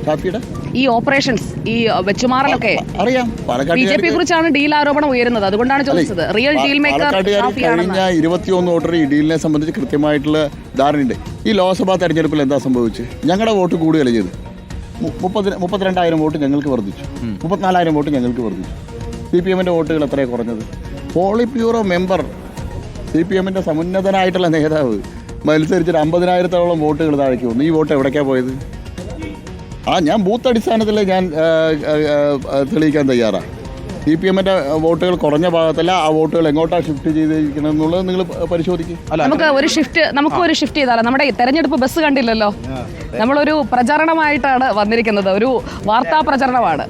ഷാഫിയുടെ ഈ ഓപ്പറേഷൻസ്, ഈ വെച്ചുമാറലൊക്കെ അറിയാം. BJP കുറിച്ചാണ് ഡീൽ ആരോപണം ഉയരുന്നത്, അതുകൊണ്ടാണ് ചോദിച്ചത്. റിയൽ ഡീൽ മേക്കർ കഴിഞ്ഞ 21 വോട്ടർ ഈ ഡീലിനെ സംബന്ധിച്ച് കൃത്യമായിട്ടുള്ള ധാരണയുണ്ട്. ഈ ലോക്സഭാ തെരഞ്ഞെടുപ്പിൽ എന്താ സംഭവിച്ചത്? ഞങ്ങളുടെ വോട്ട് കൂടുകയല്ല ചെയ്ത്. 32,000 വോട്ട് ഞങ്ങൾക്ക് വർദ്ധിച്ചു, 34,000 വോട്ട് ഞങ്ങൾക്ക് വർദ്ധിച്ചു. CPM-ൻ്റെ വോട്ടുകൾ എത്രയാണ് കുറഞ്ഞത്? പോളിറ്റ് ബ്യൂറോ മെമ്പർ, CPM-ൻ്റെ സമുന്നതനായിട്ടുള്ള നേതാവ് മത്സരിച്ചിട്ട് 50,000-ഓളം വോട്ടുകൾ താഴേക്ക് വന്നു. ഈ വോട്ട് എവിടേക്കാണ് പോയത്? ഞാൻ ബൂത്ത് അടിസ്ഥാനത്തിൽ ഞാൻ തെളിയിക്കാൻ തയ്യാറാണ്. CPM-ൻ്റെ വോട്ടുകൾ കുറഞ്ഞ ഭാഗത്തല്ല, ആ വോട്ടുകൾ എങ്ങോട്ടാണ് ഷിഫ്റ്റ് ചെയ്തിരിക്കുന്നത് എന്നുള്ളത് നിങ്ങൾ പരിശോധിക്കും. നമുക്ക് ഒരു ഷിഫ്റ്റ് ചെയ്താലോ? നമ്മുടെ തെരഞ്ഞെടുപ്പ് ബസ് കണ്ടില്ലല്ലോ, നമ്മളൊരു പ്രചരണമായിട്ടാണ് വന്നിരിക്കുന്നത്, ഒരു വാർത്താ പ്രചരണമാണ്.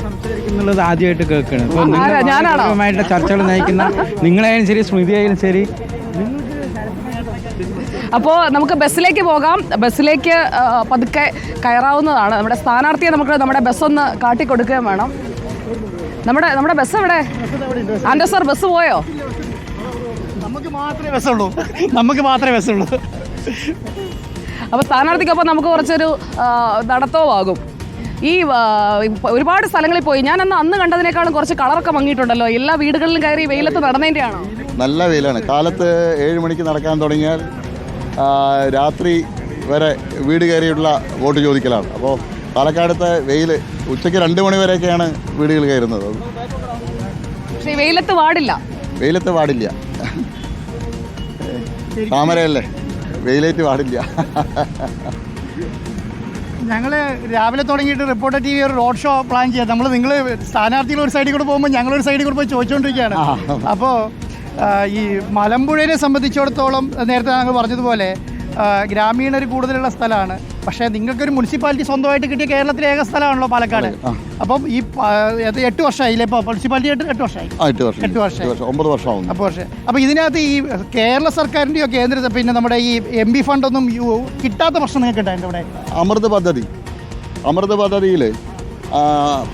സംസാരിക്കുന്നുള്ളത് ആദ്യമായിട്ട് കേൾക്കണം. ഇപ്പോൾ ഞാനാണോ ചർച്ചകൾ നയിക്കുന്ന നിങ്ങളായാലും ശരി, സ്മൃതിയായാലും ശരി. അപ്പോൾ നമുക്ക് ബസ്സിലേക്ക് പോകാം. ബസ്സിലേക്ക് പതുക്കെ കയറാവുന്നതാണ്. നമ്മുടെ സ്ഥാനാർത്ഥിയെ നമ്മുടെ ബസ്സൊന്ന് കാട്ടിക്കൊടുക്കുകയും വേണം. നമ്മുടെ ബസ് എവിടെ? ആൻഡോ സാർ, ബസ് പോയോ? നമുക്ക് മാത്രമേ ബസ്സുള്ളൂ. അപ്പോൾ സ്ഥാനാർത്ഥിക്കൊപ്പം നമുക്ക് കുറച്ചൊരു നടത്തവുമാകും. ഈ ഒരുപാട് സ്ഥലങ്ങളിൽ പോയി. ഞാൻ അന്ന് കണ്ടതിനേക്കാളും കുറച്ച് കളറൊക്കെ മങ്ങിയിട്ടുണ്ടല്ലോ. എല്ലാ വീടുകളിലും കയറി വെയിലത്ത് നടന്നതിൻ്റെയാണോ? നല്ല വെയിലാണ്. കാലത്ത് 7 മണിക്ക് നടക്കാൻ തുടങ്ങിയാൽ രാത്രി വരെ വീട് കയറിയുള്ള വോട്ട് ചോദിക്കലാണ്. അപ്പോൾ പാലക്കാടത്തെ വെയിൽ ഉച്ചയ്ക്ക് 2 മണി വരെയൊക്കെയാണ് വീടുകൾ കയറുന്നത്. പക്ഷേ വെയിലത്ത് പാടില്ല. താമരയല്ലേ, വെയിലേറ്റ് പാടില്ല. ഞങ്ങൾ രാവിലെ തുടങ്ങിയിട്ട് റിപ്പോർട്ടർ TV ഒരു റോഡ് ഷോ പ്ലാൻ ചെയ്യാം. നിങ്ങൾ സ്ഥാനാർത്ഥികൾ ഒരു സൈഡിൽ കൂടെ പോകുമ്പോൾ ഞങ്ങളൊരു സൈഡിൽ കൂടെ പോയി ചോദിച്ചുകൊണ്ടിരിക്കുകയാണ്. അപ്പോൾ ഈ മലമ്പുഴയെ സംബന്ധിച്ചിടത്തോളം നേരത്തെ ഞങ്ങൾ പറഞ്ഞതുപോലെ ഗ്രാമീണർ കൂടുതലുള്ള സ്ഥലമാണ്. പക്ഷേ നിങ്ങൾക്കൊരു മുനിസിപ്പാലിറ്റി സ്വന്തമായിട്ട് കിട്ടിയ കേരളത്തിലെ ഏക സ്ഥലമാണല്ലോ പാലക്കാട്. അപ്പം ഈ 8 വർഷമായില്ലേ ഇപ്പോൾ മുനിസിപ്പാലിറ്റി? 8 വർഷമായി. 9 വർഷമാവും. അപ്പോൾ ഇതിനകത്ത് ഈ കേരള സർക്കാരിൻ്റെയോ കേന്ദ്ര പിന്നെ നമ്മുടെ ഈ MP ഫണ്ടൊന്നും കിട്ടാത്ത പ്രശ്നം നിങ്ങൾക്ക് ഉണ്ടായിരുന്നു ഇവിടെ? അമൃത് പദ്ധതിയിൽ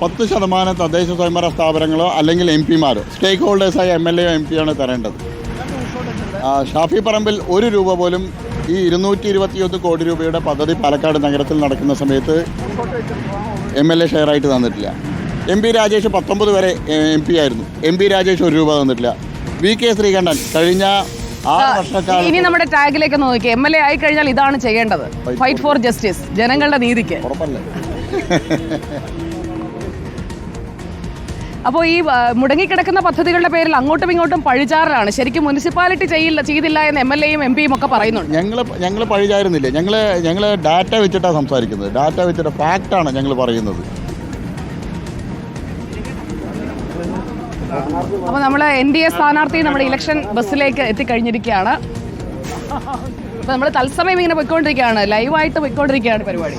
10% തദ്ദേശ സ്വയംഭരണ സ്ഥാപനങ്ങളോ അല്ലെങ്കിൽ MP-മാരോ സ്റ്റേക്ക് ഹോൾഡേഴ്സായ MLA-യോ MP-യാണ് തരേണ്ടത്. ഷാഫി പറമ്പിൽ 1 രൂപ പോലും ഈ 221 കോടി രൂപയുടെ പദ്ധതി പാലക്കാട് നഗരത്തിൽ നടക്കുന്ന സമയത്ത് MLA ഷെയറായിട്ട് തന്നിട്ടില്ല. MP രാജേഷ് 19 വരെ MP ആയിരുന്നു. MP രാജേഷ് 1 രൂപ തന്നിട്ടില്ല. VK ശ്രീകണ്ഠൻ കഴിഞ്ഞ 6 വർഷക്കാലം. ഇനി നമ്മുടെ ടാഗിലേക്ക് നോക്കി, MLA ആയി കഴിഞ്ഞാൽ ഇതാണ് ചെയ്യേണ്ടത്: ഫൈറ്റ് ഫോർ ജസ്റ്റിസ്, ജനങ്ങളുടെ നീതിക്ക്. ഉറപ്പല്ലേ? അപ്പോൾ ഈ മുടങ്ങിക്കിടക്കുന്ന പദ്ധതികളുടെ പേരിൽ അങ്ങോട്ടും ഇങ്ങോട്ടും പഴിചാറലാണ്. ശരിക്കും മുനിസിപ്പാലിറ്റി ചെയ്തില്ല എന്ന് MLA-യും MP-യും ഒക്കെ പറയുന്നുണ്ട്. ഞങ്ങൾ പഴിചാരുന്നില്ല. ഞങ്ങൾ ഡാറ്റ വെച്ചിട്ടാണ് സംസാരിക്കുന്നത്. ഡാറ്റ വെച്ചിട്ട് ഫാക്റ്റാണ് ഞങ്ങൾ പറയുന്നത്. അപ്പോൾ നമ്മൾ NDA സ്ഥാനാർത്ഥി നമ്മുടെ ഇലക്ഷൻ ബസ്സിലേക്ക് എത്തിക്കഴിഞ്ഞിരിക്കുകയാണ്. അപ്പോൾ നമ്മൾ തത്സമയം ഇങ്ങനെ പോയിക്കൊണ്ടിരിക്കുകയാണ്, ലൈവായിട്ട് പോയിക്കൊണ്ടിരിക്കുകയാണ് പരിപാടി.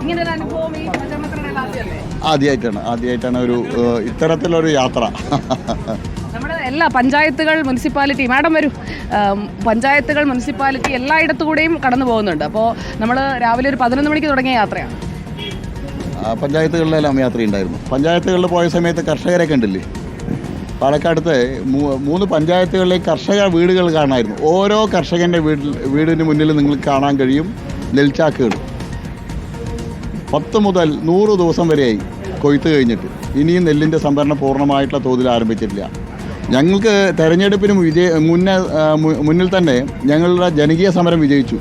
ഇങ്ങനെ ഒരു അനുഭവം ഈ പ്രചരണത്തിനിടയിൽ ആദ്യമല്ലേ? ആദ്യമായിട്ടാണ് ഒരു ഇത്തരത്തിലൊരു യാത്ര. നമ്മുടെ എല്ലാ പഞ്ചായത്തുകൾ, മുനിസിപ്പാലിറ്റി, മാഡം വരൂ, പഞ്ചായത്തുകൾ, മുനിസിപ്പാലിറ്റി എല്ലായിടത്തുകൂടെയും കടന്നു പോകുന്നുണ്ട്. അപ്പോൾ നമ്മൾ രാവിലെ ഒരു 11 മണിക്ക് തുടങ്ങിയ യാത്രയാണ്. പഞ്ചായത്തുകളിലെല്ലാം യാത്രയുണ്ടായിരുന്നു. പഞ്ചായത്തുകളിൽ പോയ സമയത്ത് കർഷകരെ കണ്ടില്ലേ? പാലക്കാടത്തെ 3 പഞ്ചായത്തുകളിലെ കർഷക വീടുകൾ കാണാമായിരുന്നു. ഓരോ കർഷകൻ്റെ വീടിന് മുന്നിൽ നിങ്ങൾക്ക് കാണാൻ കഴിയും നെൽച്ചാക്കുകൾ. 10 മുതൽ 100 ദിവസം വരെയായി കൊയ്ത്ത് കഴിഞ്ഞിട്ട്. ഇനിയും നെല്ലിൻ്റെ സംഭരണം പൂർണ്ണമായിട്ടുള്ള തോതിൽ ആരംഭിച്ചിട്ടില്ല. ഞങ്ങൾക്ക് തെരഞ്ഞെടുപ്പിന് മുന്നിൽ തന്നെ ഞങ്ങളുടെ ജനകീയ സമരം വിജയിച്ചു.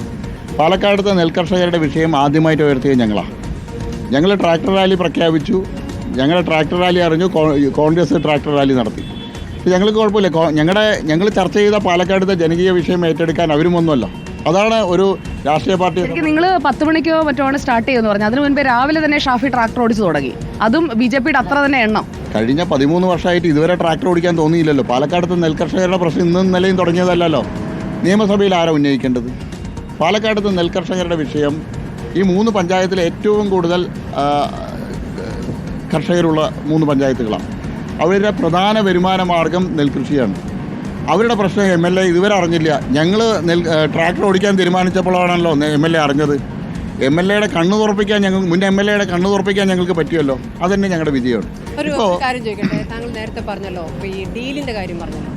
പാലക്കാടത്തെ നെൽകർഷകരുടെ വിഷയം ആദ്യമായിട്ട് ഉയർത്തിയത് ഞങ്ങളാണ്. ഞങ്ങൾ ട്രാക്ടർ റാലി പ്രഖ്യാപിച്ചു. ഞങ്ങളുടെ ട്രാക്ടർ റാലി അറിഞ്ഞു, കോൺഗ്രസ് ട്രാക്ടർ റാലി നടത്തി. ഞങ്ങൾക്ക് കുഴപ്പമില്ല. ഞങ്ങൾ ചർച്ച ചെയ്ത പാലക്കാടത്തെ ജനകീയ വിഷയം ഏറ്റെടുക്കാൻ അവരും ഒന്നുമല്ല. അതാണ് ഒരു രാഷ്ട്രീയ പാർട്ടി. നിങ്ങൾ 10 മണിക്കോ മറ്റോ ആണ് സ്റ്റാർട്ട് ചെയ്യുമെന്ന് പറഞ്ഞു. അതിനു മുൻപേ രാവിലെ തന്നെ ഷാഫി ട്രാക്ടർ ഓടിച്ചു തുടങ്ങി. അതും BJPയുടെ അത്ര തന്നെ എണ്ണം. കഴിഞ്ഞ 13 വർഷമായിട്ട് ഇതുവരെ ട്രാക്ടർ ഓടിക്കാൻ തോന്നിയില്ലല്ലോ. പാലക്കാടത്തെ നെൽകർഷകരുടെ പ്രശ്നം ഇന്നും നിലയും തുടങ്ങിയതല്ലല്ലോ. നിയമസഭയിൽ ആരാ ഉന്നയിക്കേണ്ടത്? പാലക്കാടത്തെ നെൽകർഷകരുടെ വിഷയം ഈ 3 പഞ്ചായത്തിലെ ഏറ്റവും കൂടുതൽ കർഷകരുള്ള 3 പഞ്ചായത്തുകളാണ്. അവരുടെ പ്രധാന വരുമാന മാർഗം നെൽകൃഷിയാണ്. അവരുടെ പ്രശ്നം MLA ഇതുവരെ അറിഞ്ഞില്ല. ഞങ്ങൾ ട്രാക്ടർ ഓടിക്കാൻ തീരുമാനിച്ചപ്പോഴാണല്ലോ MLA അറിഞ്ഞത്. MLAയുടെ കണ്ണ് തുറപ്പിക്കാൻ മുൻ MLAയുടെ കണ്ണ് തുറപ്പിക്കാൻ ഞങ്ങൾക്ക് പറ്റുമല്ലോ. അതന്നെ ഞങ്ങളുടെ വിജയമാണ്. ഒരു കാര്യം ചോദിക്കട്ടെ, താങ്കൾ നേരത്തെ പറഞ്ഞല്ലോ, ഇപ്പോൾ ഈ ഡീലിൻ്റെ കാര്യം പറഞ്ഞല്ലോ,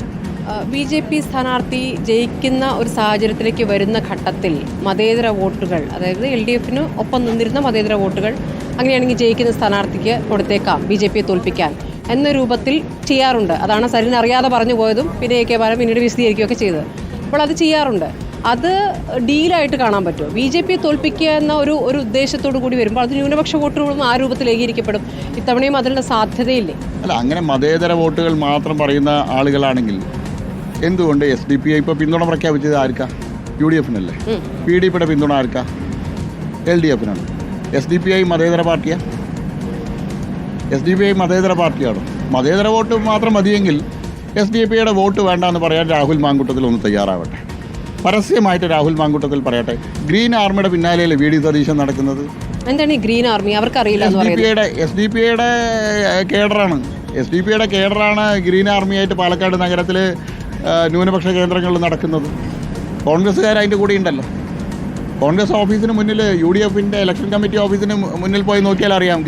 BJP സ്ഥാനാർത്ഥി ജയിക്കുന്ന ഒരു സാഹചര്യത്തിലേക്ക് വരുന്ന ഘട്ടത്തിൽ മതേതര വോട്ടുകൾ, അതായത് LDFന് ഒപ്പം നിന്നിരുന്ന മതേതര വോട്ടുകൾ അങ്ങനെയാണെങ്കിൽ ജയിക്കുന്ന സ്ഥാനാർത്ഥിക്ക് കൊടുത്തേക്കാം BJPയെ തോൽപ്പിക്കാൻ എന്ന രൂപത്തിൽ ചെയ്യാറുണ്ട്. അതാണ് സരിൻ അറിയാതെ പറഞ്ഞു പോയതും പിന്നെ AK ബാലൻ പിന്നീട് വിശദീകരിക്കുകയൊക്കെ ചെയ്തത്. അപ്പോൾ അത് ചെയ്യാറുണ്ട്. അത് ഡീലായിട്ട് കാണാൻ പറ്റുമോ? BJPയെ തോൽപ്പിക്കുക എന്ന ഒരു ഉദ്ദേശത്തോടു കൂടി വരുമ്പോൾ അത് ന്യൂനപക്ഷ വോട്ടുകളും ആ രൂപത്തിൽ ഏകീകരിക്കപ്പെടും. ഇത്തവണയും അതിനുള്ള സാധ്യതയില്ലേ? അല്ല, അങ്ങനെ മതേതര വോട്ടുകൾ മാത്രം പറയുന്ന ആളുകളാണെങ്കിൽ എന്തുകൊണ്ട് SDPI ഇപ്പോൾ പിന്തുണ പ്രഖ്യാപിച്ചത് ആർക്കാ? UDFനല്ലേ. PDPയുടെ പിന്തുണ ആർക്കാ? LDFനാണ്. SDPI മതേതര പാർട്ടിയാണ്. SDPI മതേതര പാർട്ടിയാണ്. മതേതര വോട്ട് മാത്രം മതിയെങ്കിൽ SDPIയുടെ വോട്ട് വേണ്ടെന്ന് പറയാൻ രാഹുൽ മാങ്കൂട്ടത്തിൽ ഒന്ന് തയ്യാറാവട്ടെ. പരസ്യമായിട്ട് രാഹുൽ മാങ്കൂട്ടത്തിൽ പറയട്ടെ. ഗ്രീൻ ആർമിയുടെ പിന്നാലെയല്ലേ VD സതീശൻ നടക്കുന്നത്? എന്താണ് ഈ ഗ്രീൻ ആർമി? അവർക്കറിയില്ല. SDPIയുടെ കേഡറാണ്. SDPIയുടെ കേഡറാണ് ഗ്രീൻ ആർമിയായിട്ട് പാലക്കാട് നഗരത്തിൽ ന്യൂനപക്ഷ കേന്ദ്രങ്ങളിൽ നടക്കുന്നത്. കോൺഗ്രസ്സുകാർ അതിൻ്റെ കൂടെ ഉണ്ടല്ലോ. കോൺഗ്രസ് ഓഫീസിന് മുന്നിൽ UDFന്റെ ഇലക്ഷൻ കമ്മിറ്റി ഓഫീസിന് മുന്നിൽ പോയി നോക്കിയാൽ അറിയാം.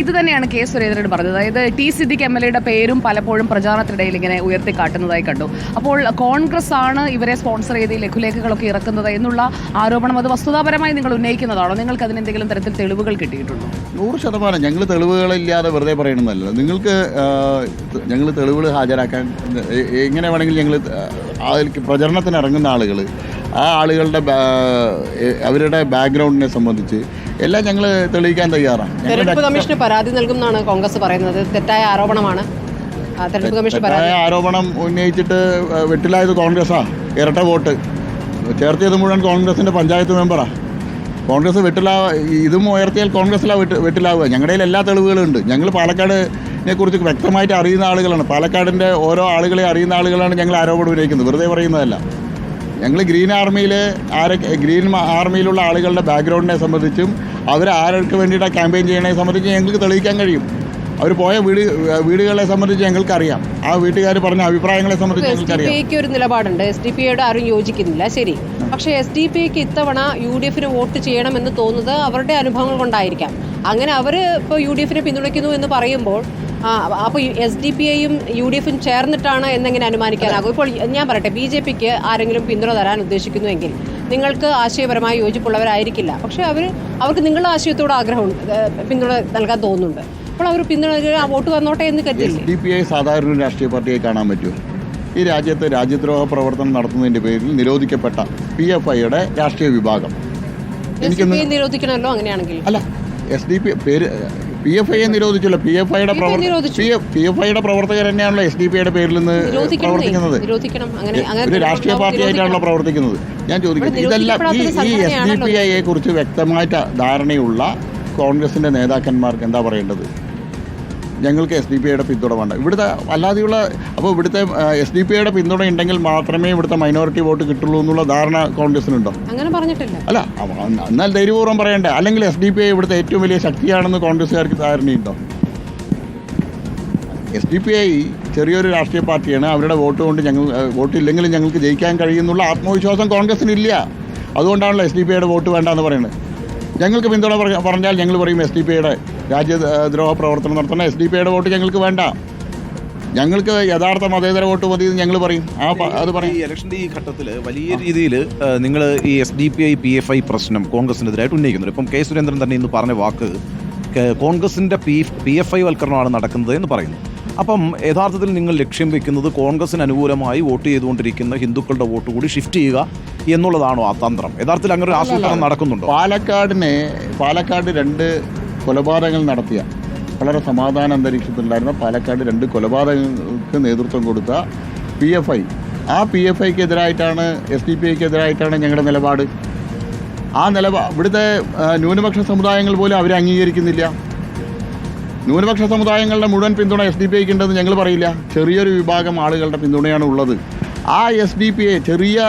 ഇത് തന്നെയാണ് K സുരേന്ദ്രൻ പറഞ്ഞത്. അതായത് T സിദ്ദിഖ് MLAയുടെ പേരും പലപ്പോഴും പ്രചാരണത്തിനിടയിൽ ഇങ്ങനെ ഉയർത്തിക്കാട്ടുന്നതായി കണ്ടു. അപ്പോൾ കോൺഗ്രസ് ആണ് ഇവരെ സ്പോൺസർ ചെയ്ത് ലഘുലേഖകളൊക്കെ ഇറക്കുന്നത് എന്നുള്ള ആരോപണം അത് വസ്തുതാപരമായി നിങ്ങൾ ഉന്നയിക്കുന്നതാണോ? നിങ്ങൾക്ക് അതിന് എന്തെങ്കിലും തരത്തിൽ തെളിവുകൾ കിട്ടിയിട്ടുണ്ടോ? 100%. ഞങ്ങൾ തെളിവുകളില്ലാതെ വെറുതെ പറയണമെന്നല്ല. നിങ്ങൾക്ക് ഞങ്ങൾ തെളിവുകൾ ഹാജരാക്കാൻ എങ്ങനെ വേണമെങ്കിൽ ഞങ്ങൾ പ്രചരണത്തിന് ഇറങ്ങുന്ന ആളുകൾ, ആ ആളുകളുടെ അവരുടെ ബാക്ക്ഗ്രൗണ്ടിനെ സംബന്ധിച്ച് എല്ലാം ഞങ്ങൾ തെളിയിക്കാൻ തയ്യാറാണ്. തെരഞ്ഞെടുപ്പ് കമ്മീഷന് പരാതി നൽകുമെന്നാണ് കോൺഗ്രസ് പറയുന്നത്. തെറ്റായ ആരോപണമാണ്. തെറ്റായ ആരോപണം ഉന്നയിച്ചിട്ട് വെട്ടിലായത് കോൺഗ്രസ്സാ. ഇരട്ട വോട്ട് ചേർത്തിയത് മുഴുവൻ കോൺഗ്രസിൻ്റെ പഞ്ചായത്ത് മെമ്പറാണ്. കോൺഗ്രസ് ഇതും ഉയർത്തിയാൽ കോൺഗ്രസ്സിലാണ് വെട്ടിലാവുക. ഞങ്ങളുടെ എല്ലാ തെളിവുകളും ഉണ്ട്. ഞങ്ങൾ പാലക്കാടിനെ കുറിച്ച് വ്യക്തമായിട്ട് അറിയുന്ന ആളുകളാണ്. പാലക്കാടിൻ്റെ ഓരോ ആളുകളെ അറിയുന്ന ആളുകളാണ് ഞങ്ങൾ ആരോപണം ഉന്നയിക്കുന്നത്. വെറുതെ പറയുന്നതല്ല. ഞങ്ങൾ ഗ്രീൻ ആർമിയിലുള്ള ആളുകളുടെ ബാക്ക്ഗ്രൗണ്ടിനെ സംബന്ധിച്ചും ആർക്ക് വേണ്ടിയിട്ടാണ് ക്യാമ്പയിൻ ചെയ്യണതിനെ സംബന്ധിച്ച് ഞങ്ങൾക്ക് തെളിയിക്കാൻ കഴിയും. അവർ പോയ വീടുകളെ സംബന്ധിച്ച് ഞങ്ങൾക്കറിയാം. ആ വീട്ടുകാർ പറഞ്ഞ അഭിപ്രായങ്ങളെ സംബന്ധിച്ച് ഞങ്ങൾക്കറിയാം. SDPIക്ക് ഒരു നിലപാടുണ്ട്. SDPIയോട് ആരും യോജിക്കുന്നില്ല, ശരി. പക്ഷേ SDPIക്ക് ഇത്തവണ UDFന് വോട്ട് ചെയ്യണമെന്ന് തോന്നുന്നത് അവരുടെ അനുഭവങ്ങൾ കൊണ്ടായിരിക്കാം. അങ്ങനെ അവർ ഇപ്പോൾ UDFനെ പിന്തുണയ്ക്കുന്നു എന്ന് പറയുമ്പോൾ അപ്പോൾ SDPIയും UDFും ചേർന്നിട്ടാണ് എന്നെങ്ങനെ അനുമാനിക്കാനാകും? ഇപ്പോൾ ഞാൻ പറയട്ടെ, BJPക്ക് ആരെങ്കിലും പിന്തുണ തരാൻ ഉദ്ദേശിക്കുന്നുവെങ്കിൽ നിങ്ങൾക്ക് ആശയപരമായി യോജിപ്പുള്ളവരായിരിക്കില്ല. പക്ഷേ അവർക്ക് നിങ്ങളുടെ ആശയത്തോട് പിന്തുണ നൽകാൻ തോന്നുന്നുണ്ട്. അപ്പോൾ അവർ പിന്തുണ വോട്ട് വന്നോട്ടെ എന്ന് കരുതില്ല. SDPI സാധാരണ രാഷ്ട്രീയ പാർട്ടിയായി കാണാൻ പറ്റുമോ? ഈ രാജ്യത്ത് രാജ്യദ്രോഹ പ്രവർത്തനം നടത്തുന്നതിൻ്റെ പേരിൽ നിരോധിക്കപ്പെട്ട PFIയുടെ രാഷ്ട്രീയ വിഭാഗം നിരോധിക്കണമല്ലോ. അങ്ങനെയാണെങ്കിൽ അല്ല, PFIയെ നിരോധിച്ചല്ലോ. PFIയുടെ പ്രവർത്തകർ തന്നെയാണല്ലോ SDPIയുടെ പേരിൽ നിന്ന് പ്രവർത്തിക്കുന്നത്. ഒരു രാഷ്ട്രീയ പാർട്ടിയായിട്ടാണല്ലോ പ്രവർത്തിക്കുന്നത്. ഞാൻ ചോദിക്കുന്നത്, ഇതെല്ലാം ഈ SDPIയെ കുറിച്ച് വ്യക്തമായിട്ട് ധാരണയുള്ള കോൺഗ്രസിൻ്റെ നേതാക്കന്മാർക്ക് എന്താ പറയേണ്ടത്? ഞങ്ങൾക്ക് SDPIയുടെ പിന്തുണ വേണ്ട. ഇവിടുത്തെ അല്ലാതെയുള്ള ഇവിടുത്തെ SDPIയുടെ പിന്തുണ ഉണ്ടെങ്കിൽ മാത്രമേ ഇവിടുത്തെ മൈനോറിറ്റി വോട്ട് കിട്ടുള്ളൂ എന്നുള്ള ധാരണ കോൺഗ്രസിനുണ്ടോ? അങ്ങനെ പറഞ്ഞിട്ടില്ല. അല്ല, എന്നാൽ ധൈര്യപൂർവ്വം പറയണ്ടേ? അല്ലെങ്കിൽ SDPI ഇവിടുത്തെ ഏറ്റവും വലിയ ശക്തിയാണെന്ന് കോൺഗ്രസ്സുകാർക്ക് ധാരണയുണ്ടോ? SDPI ചെറിയൊരു രാഷ്ട്രീയ പാർട്ടിയാണ്. അവരുടെ വോട്ട് കൊണ്ട് വോട്ടില്ലെങ്കിലും ഞങ്ങൾക്ക് ജയിക്കാൻ കഴിയുന്നുള്ള ആത്മവിശ്വാസം കോൺഗ്രസിനില്ല. അതുകൊണ്ടാണല്ലോ SDPIയുടെ വോട്ട് വേണ്ടെന്ന് പറയുന്നത്. ഞങ്ങൾക്ക് പിന്തുണ പറഞ്ഞാൽ ഞങ്ങൾ പറയും SDPIയുടെ രാജ്യദ്രോഹ പ്രവർത്തനം നടത്തുന്ന SDPIയുടെ വോട്ട് ഞങ്ങൾക്ക് വേണ്ട. ഞങ്ങൾക്ക് യഥാർത്ഥ മതേതര വോട്ട് മതി എന്ന് ഞങ്ങൾ പറയും. അത് പറയും. ഈ ഇലക്ഷൻ്റെ ഈ ഘട്ടത്തിൽ വലിയ രീതിയിൽ നിങ്ങൾ ഈ SDPI PFI പ്രശ്നം കോൺഗ്രസിനെതിരായിട്ട് ഉന്നയിക്കുന്നുണ്ട്. ഇപ്പം K സുരേന്ദ്രൻ തന്നെ ഇന്ന് പറഞ്ഞ വാക്ക് കോൺഗ്രസിൻ്റെ PFI വൽക്കരണമാണ് നടക്കുന്നത് എന്ന് പറയുന്നു. അപ്പം യഥാർത്ഥത്തിൽ നിങ്ങൾ ലക്ഷ്യം വെക്കുന്നത് കോൺഗ്രസിന് അനുകൂലമായി വോട്ട് ചെയ്തുകൊണ്ടിരിക്കുന്ന ഹിന്ദുക്കളുടെ വോട്ട് കൂടി ഷിഫ്റ്റ് ചെയ്യുക എന്നുള്ളതാണോ ആ തന്ത്രം? യഥാർത്ഥത്തിൽ അങ്ങനെ ഒരു ആസൂത്രണം നടക്കുന്നുണ്ടോ? പാലക്കാട് 2 കൊലപാതകങ്ങൾ നടത്തിയ, വളരെ സമാധാന അന്തരീക്ഷത്തിലുണ്ടായിരുന്ന പാലക്കാട് 2 കൊലപാതകങ്ങൾക്ക് നേതൃത്വം കൊടുത്ത PFI, ആ PFIക്കെതിരായിട്ടാണ്, SDPIക്കെതിരായിട്ടാണ് ഞങ്ങളുടെ നിലപാട്. ആ ഇവിടുത്തെ ന്യൂനപക്ഷ സമുദായങ്ങൾ പോലും അവരെ അംഗീകരിക്കുന്നില്ല. ന്യൂനപക്ഷ സമുദായങ്ങളുടെ മുഴുവൻ പിന്തുണ SDPIക്ക് ഉണ്ടെന്ന് ഞങ്ങൾ പറയില്ല. ചെറിയൊരു വിഭാഗം ആളുകളുടെ പിന്തുണയാണ് ഉള്ളത്. ആ SDPI, ചെറിയ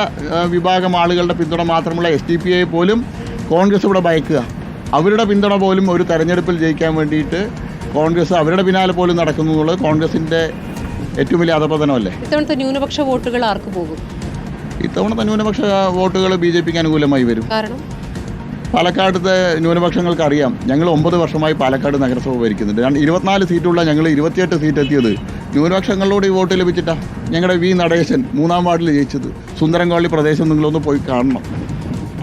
വിഭാഗം ആളുകളുടെ പിന്തുണ മാത്രമുള്ള SDPI പോലും കോൺഗ്രസ് ഇവിടെ ഭയക്കുക. അവരുടെ പിന്തുണ പോലും ഒരു തെരഞ്ഞെടുപ്പിൽ ജയിക്കാൻ വേണ്ടിയിട്ട് കോൺഗ്രസ് അവരുടെ പിന്നാലെ പോലും നടക്കുന്നു എന്നുള്ളത് കോൺഗ്രസിൻ്റെ ഏറ്റവും വലിയ അധപതനമല്ലേ? ഇത്തവണത്തെ ന്യൂനപക്ഷ വോട്ടുകൾ ആർക്ക് പോകും? ഇത്തവണത്തെ ന്യൂനപക്ഷ വോട്ടുകൾ BJPക്ക് അനുകൂലമായി വരും. കാരണം പാലക്കാടത്തെ ന്യൂനപക്ഷങ്ങൾക്ക് അറിയാം, ഞങ്ങൾ 9 വർഷമായി പാലക്കാട് നഗരസഭ ഭരിക്കുന്നുണ്ട്. 24 സീറ്റുള്ള ഞങ്ങൾ 28 സീറ്റ് എത്തിയത് ന്യൂനപക്ഷങ്ങളോട് ഈ വോട്ട് ലഭിച്ചിട്ടാണ്. ഞങ്ങളുടെ V. നടേശൻ 3-ാം വാർഡിൽ ജയിച്ചത്. സുന്ദരൻകോളി പ്രദേശം നിങ്ങളൊന്ന് പോയി കാണണം.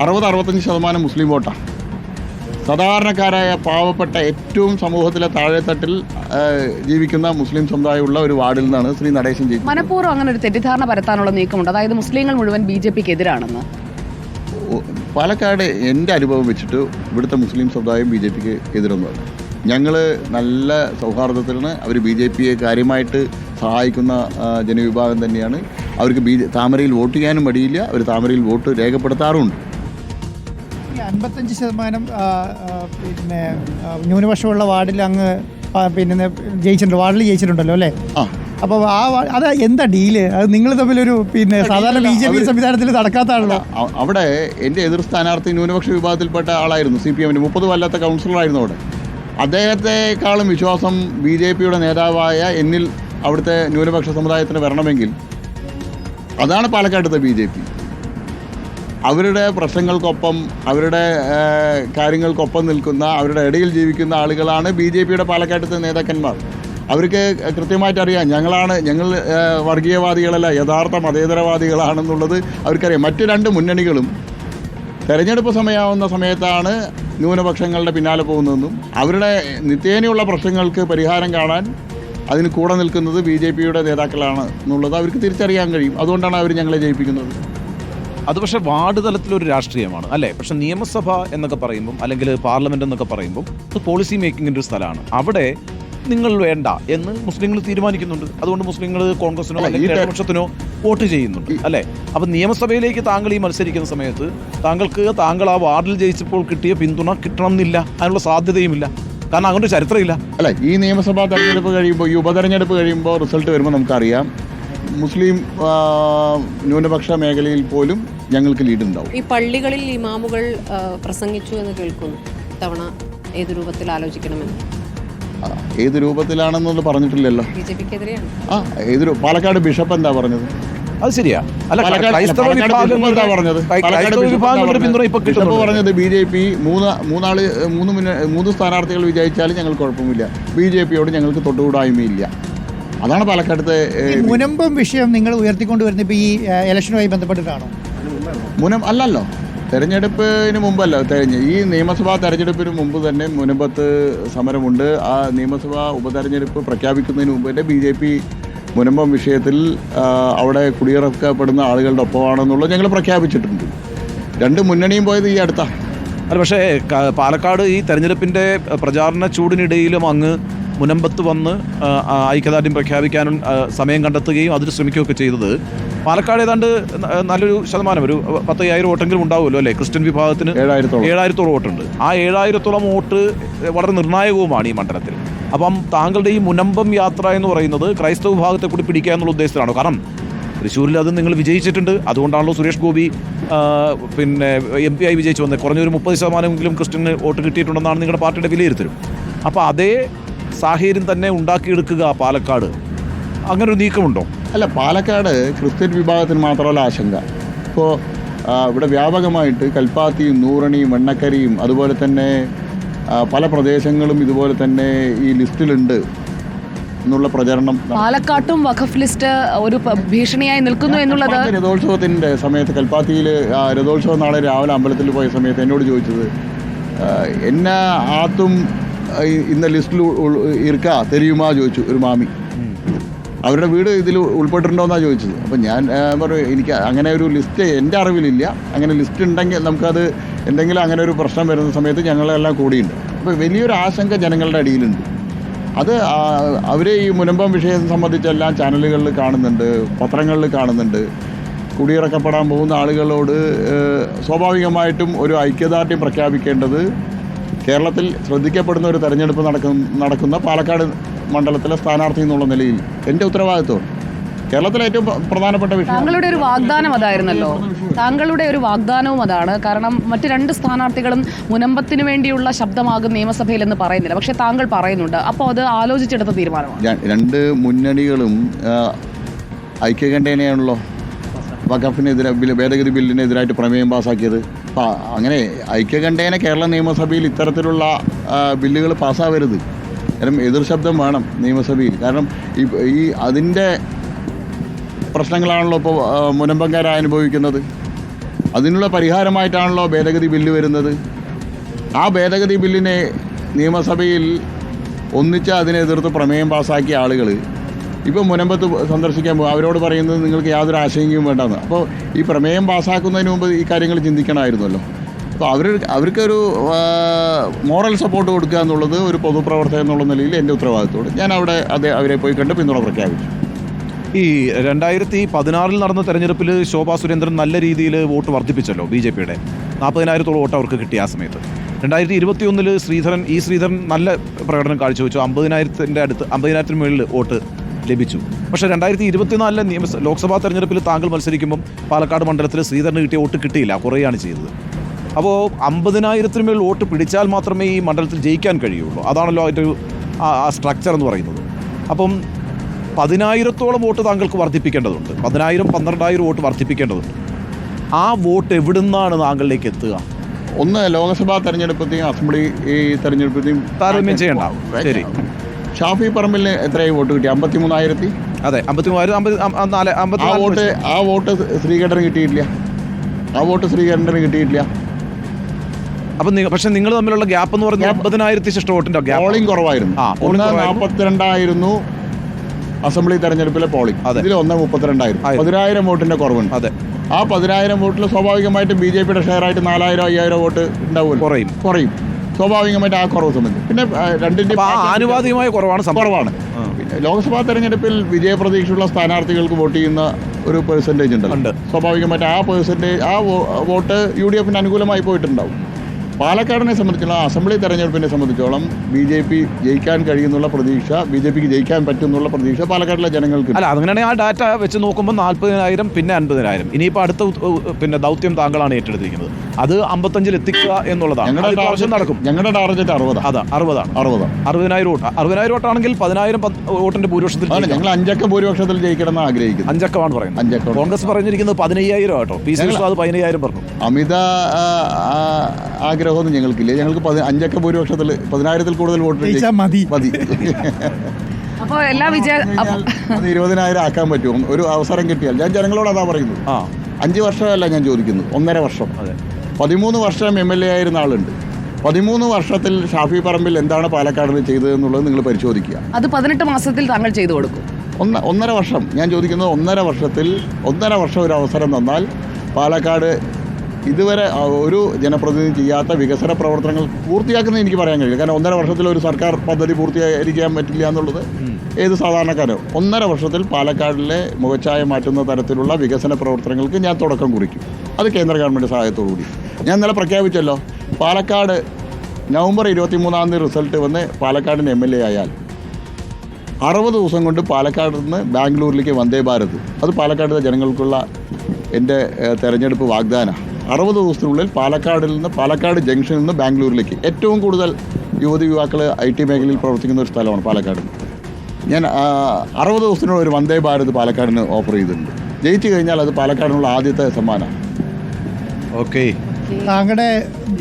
60-65% മുസ്ലിം വോട്ടാണ്. സാധാരണക്കാരായ പാവപ്പെട്ട ഏറ്റവും സമൂഹത്തിലെ താഴെത്തട്ടിൽ ജീവിക്കുന്ന മുസ്ലിം സമുദായമുള്ള ഒരു വാർഡിൽ നിന്നാണ് ശ്രീ നടേശൻ ജയിച്ചത്. മനഃപൂർവ്വം അങ്ങനെ ഒരു തെറ്റിദ്ധാരണ പരത്താനുള്ള നീക്കമുണ്ട്, അതായത് മുസ്ലിങ്ങൾ മുഴുവൻ BJPക്ക് എതിരാണെന്ന്. പാലക്കാട് എൻ്റെ അനുഭവം വെച്ചിട്ട് ഇവിടുത്തെ മുസ്ലിം സമുദായം BJPക്ക് എതിരൊന്നുമല്ല. ഞങ്ങൾ നല്ല സൗഹാർദ്ദത്തിലാണ്. അവർ BJPയെ കാര്യമായിട്ട് സഹായിക്കുന്ന ജനവിഭാഗം തന്നെയാണ്. അവർക്ക് താമരയിൽ വോട്ട് ചെയ്യാനും മടിയില്ല. അവർ താമരയിൽ വോട്ട് രേഖപ്പെടുത്താറുമുണ്ട്. 55% പിന്നെ ന്യൂനപക്ഷമുള്ള വാർഡിൽ അങ്ങ് പിന്നെ ജയിച്ചിട്ടുണ്ട്, വാർഡിൽ ജയിച്ചിട്ടുണ്ടല്ലോ അല്ലേ? അപ്പോൾ അത് എന്താ ഡീല്? അത് നിങ്ങൾ തമ്മിലൊരു പിന്നെ സാധാരണ BJP സംവിധാനത്തിൽ നടക്കാത്തതാണല്ലോ. അവിടെ എൻ്റെ എതിർ സ്ഥാനാർത്ഥി ന്യൂനപക്ഷ വിഭാഗത്തിൽപ്പെട്ട ആളായിരുന്നു. CPMൻ്റെ 30 കൊല്ലത്തെ കൗൺസിലറായിരുന്നു അവിടെ. അദ്ദേഹത്തെക്കാളും വിശ്വാസം BJPയുടെ നേതാവായ എന്നിൽ അവിടുത്തെ ന്യൂനപക്ഷ സമുദായത്തിന് വരണമെങ്കിൽ അതാണ് പാലക്കാട്ടത്തെ BJP. അവരുടെ പ്രശ്നങ്ങൾക്കൊപ്പം, അവരുടെ കാര്യങ്ങൾക്കൊപ്പം നിൽക്കുന്ന, അവരുടെ ഇടയിൽ ജീവിക്കുന്ന ആളുകളാണ് BJPയുടെ പാലക്കാട്ടത്തെ നേതാക്കന്മാർ. അവർക്ക് കൃത്യമായിട്ട് അറിയാം, ഞങ്ങൾ വർഗീയവാദികളല്ല, യഥാർത്ഥ മതേതരവാദികളാണെന്നുള്ളത് അവർക്കറിയാം. മറ്റ് 2 മുന്നണികളും തെരഞ്ഞെടുപ്പ് സമയമാവുന്ന സമയത്താണ് ന്യൂനപക്ഷങ്ങളുടെ പിന്നാലെ പോകുന്നതെന്നും അവരുടെ നിത്യേനയുള്ള പ്രശ്നങ്ങൾക്ക് പരിഹാരം കാണാൻ അതിന് കൂടെ നിൽക്കുന്നത് BJPയുടെ നേതാക്കളാണ് എന്നുള്ളത് അവർക്ക് തിരിച്ചറിയാൻ കഴിയും. അതുകൊണ്ടാണ് അവർ ഞങ്ങളെ ജയിപ്പിക്കുന്നത്. അത് പക്ഷേ വാർഡ് തലത്തിലൊരു രാഷ്ട്രീയമാണ് അല്ലേ? പക്ഷെ നിയമസഭ എന്നൊക്കെ പറയുമ്പം, അല്ലെങ്കിൽ പാർലമെന്റ് എന്നൊക്കെ പറയുമ്പം അത് പോളിസി മേക്കിങ്ങിൻ്റെ ഒരു സ്ഥലമാണ്. അവിടെ നിങ്ങൾ വേണ്ട എന്ന് മുസ്ലിങ്ങൾ തീരുമാനിക്കുന്നുണ്ട്. അതുകൊണ്ട് മുസ്ലിങ്ങൾ കോൺഗ്രസിനോ അല്ലെങ്കിൽ ഇടതുപക്ഷത്തിനോ വോട്ട് ചെയ്യുന്നുണ്ട് അല്ലേ? അപ്പം നിയമസഭയിലേക്ക് താങ്കൾ ഈ മത്സരിക്കുന്ന സമയത്ത് താങ്കൾ ആ വാർഡിൽ ജയിച്ചപ്പോൾ കിട്ടിയ പിന്തുണ കിട്ടണമെന്നില്ല, അതിനുള്ള സാധ്യതയുമില്ല. കാരണം അങ്ങനെ ഒരു ചരിത്രമില്ല അല്ല. ഈ നിയമസഭാ തെരഞ്ഞെടുപ്പ് കഴിയുമ്പോൾ, ഈ ഉപതെരഞ്ഞെടുപ്പ് കഴിയുമ്പോൾ റിസൾട്ട് വരുമ്പോൾ നമുക്കറിയാം മുസ്ലിം ന്യൂനപക്ഷ മേഖലയിൽ പോലും ഞങ്ങൾക്ക് ലീഡ് ഉണ്ടാവും. ഈ പള്ളികളിൽ ഇമാമുകൾ പ്രസംഗിച്ചു എന്ന് കേൾക്കുന്നു. ഇത്തവണ ഏത് രൂപത്തിൽ ആലോചിക്കണമെന്ന്? ഏത് രൂപത്തിലാണെന്നൊന്നും പറഞ്ഞിട്ടില്ലല്ലോ. BJPക്കെതിരെയാണ്. പാലക്കാട് ബിഷപ്പ് എന്താ പറഞ്ഞത്? അത് ശരിയാ. അല്ല, ക്രൈസ്തവ വിഭാഗം എന്താ പറഞ്ഞത്? ബിഷപ്പ് പറഞ്ഞത് BJP 3 സ്ഥാനാർത്ഥികൾ വിജയിച്ചാലും ഞങ്ങൾ കുഴപ്പമില്ല, BJPയോട് ഞങ്ങൾക്ക് തൊട്ടുകൂടായ്മയില്ല. അതാണ് പാലക്കാടത്തെ മുനമ്പം വിഷയം നിങ്ങൾ ഉയർത്തിക്കൊണ്ടുവരുന്നത് ഇപ്പോൾ ഈ ഇലക്ഷനുമായി ബന്ധപ്പെട്ടിട്ടാണോ? അല്ലല്ലോ, തെരഞ്ഞെടുപ്പിന് മുമ്പല്ല. ഈ നിയമസഭാ തെരഞ്ഞെടുപ്പിന് മുമ്പ് തന്നെ മുനമ്പത്ത് സമരമുണ്ട്. ആ നിയമസഭാ ഉപതെരഞ്ഞെടുപ്പ് പ്രഖ്യാപിക്കുന്നതിന് മുമ്പ് തന്നെ BJP മുനമ്പം വിഷയത്തിൽ അവിടെ കുടിയിറക്കപ്പെടുന്ന ആളുകളുടെ ഒപ്പമാണെന്നുള്ളത് ഞങ്ങൾ പ്രഖ്യാപിച്ചിട്ടുണ്ട്. 2 മുന്നണിയും പോയത് ഈ അടുത്താണ്. അല്ല, പക്ഷേ പാലക്കാട് ഈ തെരഞ്ഞെടുപ്പിൻ്റെ പ്രചാരണ ചൂടിനിടയിലും അങ്ങ് മുനമ്പത്ത് വന്ന് ഐക്യദാർഢ്യം പ്രഖ്യാപിക്കാനും സമയം കണ്ടെത്തുകയും അതിന് ശ്രമിക്കുകയൊക്കെ ചെയ്തത് പാലക്കാട് ഏതാണ്ട് നല്ലൊരു ശതമാനം, ഒരു 10,000 വോട്ടെങ്കിലും ഉണ്ടാവുമല്ലോ അല്ലേ? ക്രിസ്ത്യൻ വിഭാഗത്തിന് 7,000 വോട്ടുണ്ട്. ആ 7,000 വോട്ട് വളരെ നിർണായകവുമാണ് ഈ മണ്ഡലത്തിൽ. അപ്പം താങ്കളുടെ ഈ മുനമ്പം യാത്ര എന്ന് പറയുന്നത് ക്രൈസ്തവ വിഭാഗത്തെ കൂടി പിടിക്കുക എന്നുള്ള ഉദ്ദേശത്തിലാണോ? കാരണം തൃശ്ശൂരിൽ അത് നിങ്ങൾ വിജയിച്ചിട്ടുണ്ട്. അതുകൊണ്ടാണല്ലോ സുരേഷ് ഗോപി പിന്നെ MP ആയി വിജയിച്ചു വന്നത്. കുറഞ്ഞൊരു 30% ക്രിസ്ത്യന് വോട്ട് കിട്ടിയിട്ടുണ്ടെന്നാണ് നിങ്ങളുടെ പാർട്ടിയുടെ വിലയിരുത്തലും. അപ്പോൾ അതേ സാഹചര്യം തന്നെ ഉണ്ടാക്കിയെടുക്കുക പാലക്കാട്, അങ്ങനെ ഒരു നീക്കമുണ്ടോ? അല്ല, പാലക്കാട് ക്രിസ്ത്യൻ വിഭാഗത്തിന് മാത്രമല്ല ആശങ്ക. ഇപ്പോൾ ഇവിടെ വ്യാപകമായിട്ട് കൽപ്പാത്തിയും നൂറണിയും വെണ്ണക്കരിയും അതുപോലെ തന്നെ പല പ്രദേശങ്ങളും ഇതുപോലെ തന്നെ ഈ ലിസ്റ്റിലുണ്ട് എന്നുള്ള പ്രചരണം. പാലക്കാട്ടും വഖഫ് ലിസ്റ്റ് ഒരു ഭീഷണിയായി നിൽക്കുന്നു എന്നുള്ളത് രഥോത്സവത്തിൻ്റെ സമയത്ത് കൽപ്പാത്തിയിൽ രഥോത്സവം നാളെ രാവിലെ അമ്പലത്തിൽ പോയ സമയത്ത് എന്നോട് ചോദിച്ചത്, എന്നെ ആത്തും ഇന്ന ലിസ്റ്റിൽ ഇരിക്കാ തെരിയുമാ ചോദിച്ചു ഒരു മാമി. അവരുടെ വീട് ഇതിൽ ഉൾപ്പെട്ടിട്ടുണ്ടോയെന്നാണ് ചോദിച്ചത്. അപ്പോൾ ഞാൻ പറയും എനിക്ക് അങ്ങനെ ഒരു ലിസ്റ്റ് എൻ്റെ അറിവിലില്ല. അങ്ങനെ ലിസ്റ്റ് ഉണ്ടെങ്കിൽ നമുക്കത് എന്തെങ്കിലും അങ്ങനെ ഒരു പ്രശ്നം വരുന്ന സമയത്ത് ഞങ്ങളെല്ലാം കൂടിയുണ്ട്. അപ്പോൾ വലിയൊരു ആശങ്ക ജനങ്ങളുടെ അടിയിലുണ്ട്. അത് അവർ ഈ മുനമ്പം വിഷയം സംബന്ധിച്ചെല്ലാം ചാനലുകളിൽ കാണുന്നുണ്ട്, പത്രങ്ങളിൽ കാണുന്നുണ്ട്. കുടിയിറക്കപ്പെടാൻ പോകുന്ന ആളുകളോട് സ്വാഭാവികമായിട്ടും ഒരു ഐക്യദാർഢ്യം പ്രഖ്യാപിക്കേണ്ടത് കേരളത്തിൽ ശ്രദ്ധിക്കപ്പെടുന്ന ഒരു തെരഞ്ഞെടുപ്പ് നടക്കുന്ന പാലക്കാട് മണ്ഡലത്തിലെ സ്ഥാനാർത്ഥി എന്നുള്ള നിലയിൽ എൻ്റെ ഉത്തരവാദിത്വം. കേരളത്തിലെ ഏറ്റവും പ്രധാനപ്പെട്ട വിഷയം താങ്കളുടെ ഒരു വാഗ്ദാനം അതായിരുന്നല്ലോ. താങ്കളുടെ ഒരു വാഗ്ദാനവും അതാണ്. കാരണം മറ്റ് 2 സ്ഥാനാർത്ഥികളും മുനമ്പത്തിന് വേണ്ടിയുള്ള ശബ്ദമാകും നിയമസഭയിൽ എന്ന് പറയുന്നില്ല, പക്ഷേ താങ്കൾ പറയുന്നുണ്ട്. അപ്പോൾ അത് ആലോചിച്ചെടുത്ത തീരുമാനമാണ്. 2 മുന്നണികളും ഐക്യകണ്ഠേനയാണല്ലോ വഖഫിനെതിരെ ഭേദഗതി ബില്ലിനെതിരായിട്ട് പ്രമേയം പാസ്സാക്കിയത്. അപ്പോൾ അങ്ങനെ ഐക്യകണ്ഠേന കേരള നിയമസഭയിൽ ഇത്തരത്തിലുള്ള ബില്ലുകൾ പാസ്സാവരുത്. കാരണം എതിർ ശബ്ദം വേണം നിയമസഭയിൽ. കാരണം ഈ അതിൻ്റെ പ്രശ്നങ്ങളാണല്ലോ ഇപ്പോൾ മുനമ്പംകാർ അനുഭവിക്കുന്നത്. അതിനുള്ള പരിഹാരമായിട്ടാണല്ലോ ഭേദഗതി ബില്ല് വരുന്നത്. ആ ഭേദഗതി ബില്ലിനെ നിയമസഭയിൽ ഒന്നിച്ച് അതിനെ എതിർത്ത് പ്രമേയം പാസ്സാക്കിയ ആളുകൾ ഇപ്പോൾ മുനമ്പത്ത് സന്ദർശിക്കാൻ പോകും. അവരോട് പറയുന്നത് നിങ്ങൾക്ക് യാതൊരു ആശങ്കയും വേണ്ടെന്ന്. അപ്പോൾ ഈ പ്രമേയം പാസ്സാക്കുന്നതിന് മുമ്പ് ഈ കാര്യങ്ങൾ ചിന്തിക്കണമായിരുന്നല്ലോ. അപ്പോൾ അവർക്കൊരു മോറൽ സപ്പോർട്ട് കൊടുക്കുക എന്നുള്ളത് ഒരു പൊതുപ്രവർത്തകൻ എന്നുള്ള നിലയിൽ എൻ്റെ ഉത്തരവാദിത്തത്തോട് ഞാൻ അവരെ പോയി കണ്ട് പിന്തുണ പ്രഖ്യാപിച്ചു. ഈ 2016 നടന്ന തെരഞ്ഞെടുപ്പിൽ ശോഭാ സുരേന്ദ്രൻ നല്ല രീതിയിൽ വോട്ട് വർദ്ധിപ്പിച്ചല്ലോ. BJPയുടെ 40,000-ഓളം വോട്ട് അവർക്ക് കിട്ടിയ ആ സമയത്ത്. 2021 ശ്രീധരൻ നല്ല പ്രകടനം കാഴ്ചവെച്ചു. 50,000-ന് മുകളിൽ വോട്ട് ലഭിച്ചു. പക്ഷേ 2024 ലോക്സഭാ തെരഞ്ഞെടുപ്പിൽ താങ്കൾ മത്സരിക്കുമ്പം പാലക്കാട് മണ്ഡലത്തിൽ ശ്രീധരന് കിട്ടിയ വോട്ട് കിട്ടിയില്ല, കുറയുകയാണ് ചെയ്തത്. അപ്പോൾ 50,000-ന് മേൽ വോട്ട് പിടിച്ചാൽ മാത്രമേ ഈ മണ്ഡലത്തിൽ ജയിക്കാൻ കഴിയുള്ളൂ. അതാണല്ലോ അതിൻ്റെ ഒരു സ്ട്രക്ചർ എന്ന് പറയുന്നത്. അപ്പം 10,000-ഓളം വോട്ട് താങ്കൾക്ക് വർദ്ധിപ്പിക്കേണ്ടതുണ്ട്. 10,000-12,000 വോട്ട് വർദ്ധിപ്പിക്കേണ്ടതുണ്ട്. ആ വോട്ട് എവിടുന്നാണ് താങ്കളിലേക്ക് എത്തുക? ഒന്ന് ലോക്സഭാ തെരഞ്ഞെടുപ്പത്തെയും അസംബ്ലി തെരഞ്ഞെടുപ്പത്തെയും താരതമ്യം ചെയ്യണ്ട. ശരി, ഷാഫി പറമ്പിലിന് എത്രയായി വോട്ട് കിട്ടി? 53,000. അതെ, 53,000. ആ വോട്ട് ശ്രീകണ്ഠന് കിട്ടിയിട്ടില്ല. അപ്പം പക്ഷെ നിങ്ങൾ തമ്മിലുള്ള ഗ്യാപ്പ് എന്ന് പറഞ്ഞാൽ 50,000 ശിഷ്ട വോട്ടിന്റെ പോളിംഗ് കുറവായിരുന്നു. 1.42 അസംബ്ലി തെരഞ്ഞെടുപ്പിലെ പോളിംഗ്. ഇതിൽ 1.32. 10,000 വോട്ടിന്റെ കുറവുണ്ട്. അതെ, ആ 10,000 വോട്ടിൽ സ്വാഭാവികമായിട്ടും BJPയുടെ ഷെയറായിട്ട് 4,000-5,000 വോട്ട് ഉണ്ടാവുമല്ലോ. കുറയും സ്വാഭാവികമായിട്ട് ആ കുറവ് സംബന്ധിച്ച്. പിന്നെ രണ്ടിൻ്റെ ആനുപാതികമായ കുറവാണ്. പിന്നെ ലോക്സഭാ തെരഞ്ഞെടുപ്പിൽ വിജയപ്രതീക്ഷയുള്ള സ്ഥാനാർത്ഥികൾക്ക് വോട്ട് ചെയ്യുന്ന ഒരു പെർസെൻറ്റേജ് ഉണ്ട്. സ്വാഭാവികമായിട്ട് ആ വോട്ട് UDFന് അനുകൂലമായി പോയിട്ടുണ്ടാവും. പാലക്കാടിനെ സംബന്ധിച്ചുള്ള അസംബ്ലി തെരഞ്ഞെടുപ്പിനെ സംബന്ധിച്ചോളം BJP ജയിക്കാൻ കഴിയുന്നുള്ള പ്രതീക്ഷ, BJPക്ക് ജയിക്കാൻ പറ്റുന്നുള്ള പ്രതീക്ഷ പാലക്കാടിലെ ജനങ്ങൾക്ക്. അല്ല, അങ്ങനെയാണെങ്കിൽ ആ ഡാറ്റ വെച്ച് നോക്കുമ്പോൾ 40,000 പിന്നെ 50,000. ഇനിയിപ്പോൾ അടുത്ത ദൗത്യം താങ്കളാണ് ഏറ്റെടുത്തിരിക്കുന്നത്. അത് 55-ൽ എത്തിക്കുക എന്നുള്ളതാണ്. ഞങ്ങളുടെ ടാർഗറ്റ് 60. അതാ 60,000 വോട്ട്. 60,000 വോട്ടാണെങ്കിൽ 10,000 വോട്ടിന്റെ ഭൂരിപക്ഷത്തിൽ ഞങ്ങൾ 5 അക്ക ഭൂരിപക്ഷത്തിൽ ജയിക്കണമെന്ന് ആഗ്രഹിക്കുന്നു. 5 അക്കമാണ് പറയുന്നത്. കോൺഗ്രസ് പറഞ്ഞിരിക്കുന്നത് 15,000 കേട്ടോ. PC വിശ്വാസ് 15,000 പറഞ്ഞു. അമിത ആഗ്രഹമൊന്നും ഞങ്ങൾക്കില്ല. ഞങ്ങൾക്ക് 5 അക്ക ഭൂരിപക്ഷത്തിൽ 10,000-ൽ കൂടുതൽ വോട്ട് മതി. അപ്പോൾ എല്ലാ അത് 20,000 ആക്കാൻ പറ്റുമോ? ഒരു അവസരം കിട്ടിയാൽ. ഞാൻ ജനങ്ങളോട് അതാ പറയുന്നത്. 5 വർഷമല്ല ഞാൻ ചോദിക്കുന്നത്, 1.5 വർഷം. 13 വർഷം MLA ആയിരുന്ന ആളുണ്ട്. 13 വർഷത്തിൽ ഷാഫി പറമ്പിൽ എന്താണ് പാലക്കാടിൽ ചെയ്തതെന്നുള്ളത് നിങ്ങൾ പരിശോധിക്കുക. അത് 18 മാസത്തിൽ താങ്കൾ ചെയ്തു കൊടുക്കും. 1.5 വർഷം ഞാൻ ചോദിക്കുന്നത്. 1.5 വർഷത്തിൽ 1.5 വർഷം ഒരു അവസരം തന്നാൽ പാലക്കാട് ഇതുവരെ ഒരു ജനപ്രതിനിധി ചെയ്യാത്ത വികസന പ്രവർത്തനങ്ങൾ പൂർത്തിയാക്കുന്നത് എനിക്ക് പറയാൻ കഴിയില്ല. കാരണം 1.5 വർഷത്തിൽ ഒരു സർക്കാർ പദ്ധതി പൂർത്തീകരിക്കാൻ പറ്റില്ല എന്നുള്ളത് ഏത് സാധാരണക്കാരോ. 1.5 വർഷത്തിൽ പാലക്കാടിലെ മുഖച്ഛായ മാറ്റുന്ന തരത്തിലുള്ള വികസന പ്രവർത്തനങ്ങൾക്ക് ഞാൻ തുടക്കം കുറിക്കും. അത് കേന്ദ്ര ഗവൺമെൻറ് സഹായത്തോടുകൂടി. ഞാൻ ഇന്നലെ പ്രഖ്യാപിച്ചല്ലോ, പാലക്കാട് നവംബർ 23-ാം തീയതി റിസൾട്ട് വന്ന് പാലക്കാടിന് MLA ആയാൽ 60 ദിവസം കൊണ്ട് പാലക്കാട് നിന്ന് ബാംഗ്ലൂരിലേക്ക് വന്ദേ ഭാരത്. അത് പാലക്കാടിലെ ജനങ്ങൾക്കുള്ള എൻ്റെ തെരഞ്ഞെടുപ്പ് വാഗ്ദാനമാണ്. 60 ദിവസത്തിനുള്ളിൽ പാലക്കാട് ജംഗ്ഷനിൽ നിന്ന് ബാംഗ്ലൂരിലേക്ക് ഏറ്റവും കൂടുതൽ യുവാക്കൾ IT മേഖലയിൽ പ്രവർത്തിക്കുന്ന ഒരു സ്ഥലമാണ് പാലക്കാട്. ഞാൻ 60 ദിവസത്തിനുള്ള ഒരു വന്ദേ ഭാരത് പാലക്കാടിന് ഓഫർ ചെയ്തിട്ടുണ്ട്. ജയിച്ചു കഴിഞ്ഞാൽ അത് പാലക്കാടിനുള്ള ആദ്യത്തെ സമ്മാനമാണ്. ഓക്കെ. താങ്കളുടെ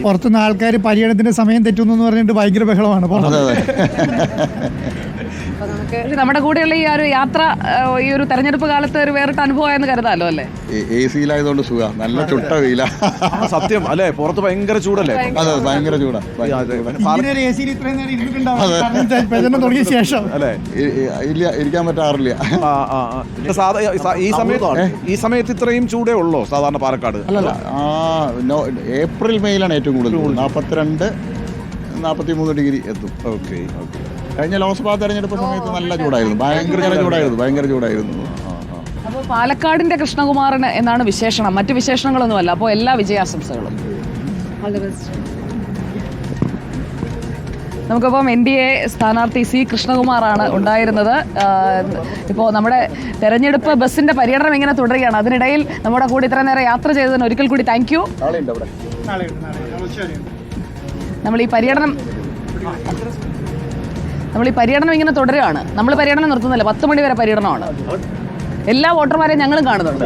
പുറത്തുനിന്ന് ആൾക്കാർ പര്യടനത്തിന്റെ സമയം തെറ്റുന്നു എന്ന് പറഞ്ഞിട്ട് ഭയങ്കര ബഹളമാണ്. അതെ. പക്ഷേ നമ്മുടെ കൂടെയുള്ള ഈ ഒരു യാത്ര ഈ ഒരു തെരഞ്ഞെടുപ്പ് കാലത്ത് ഒരു വേറിട്ട അനുഭവമായെന്ന് കരുതാമല്ലോ അല്ലേ? എ സിയിലായതുകൊണ്ട് സുഖം, നല്ല ചുട്ട വെയില. സത്യം അല്ലേ, പുറത്ത് ഭയങ്കര ചൂടല്ലേ? അതെ, ഭയങ്കര ചൂടാ. ഇങ്ങനെ എ സിയിൽ ഇത്രയും നേരം ഇരുന്നിട്ടുണ്ടാവും പ്രചരണം തുടങ്ങിയ ശേഷം അല്ലേ, ഇല്ല, ഇരിക്കാൻ പറ്റാറില്ല. ഈ സമയത്ത് ഇത്രയും ചൂടേ ഉള്ളൂ സാധാരണ പാലക്കാട്? അല്ലല്ല, ഏപ്രിൽ മെയിലാണ് ഏറ്റവും കൂടുതൽ. 42-43 ഡിഗ്രി എത്തും. Okay okay. കഴിഞ്ഞ ലോക്സഭാ തെരഞ്ഞെടുപ്പ് സമയത്ത് നല്ല ചൂടായിരുന്നു, ഭയങ്കര ചൂടായിരുന്നു. അപ്പോൾ പാലക്കാടിന്റെ കൃഷ്ണകുമാറിന് എന്നാണ് വിശേഷണം, മറ്റു വിശേഷണങ്ങളൊന്നുമല്ല. അപ്പോൾ എല്ലാ വിജയാശംസകളും. നമുക്കിപ്പം NDA സ്ഥാനാർത്ഥി C. കൃഷ്ണകുമാറാണ് ഉണ്ടായിരുന്നത്. ഇപ്പോൾ നമ്മുടെ തെരഞ്ഞെടുപ്പ് ബസ്സിന്റെ പര്യടനം ഇങ്ങനെ തുടരുകയാണ്. അതിനിടയിൽ നമ്മുടെ കൂടെ ഇത്ര നേരം യാത്ര ചെയ്തതിന് ഒരിക്കൽ കൂടി താങ്ക് യു. നമ്മൾ ഈ പര്യടനം ഇങ്ങനെ തുടരുകയാണ്. നമ്മൾ പര്യടനം നിർത്തുന്നില്ല, 10 മണി വരെ പര്യടനമാണ്. എല്ലാ വോട്ടർമാരെയും ഞങ്ങളും കാണുന്നുണ്ട്.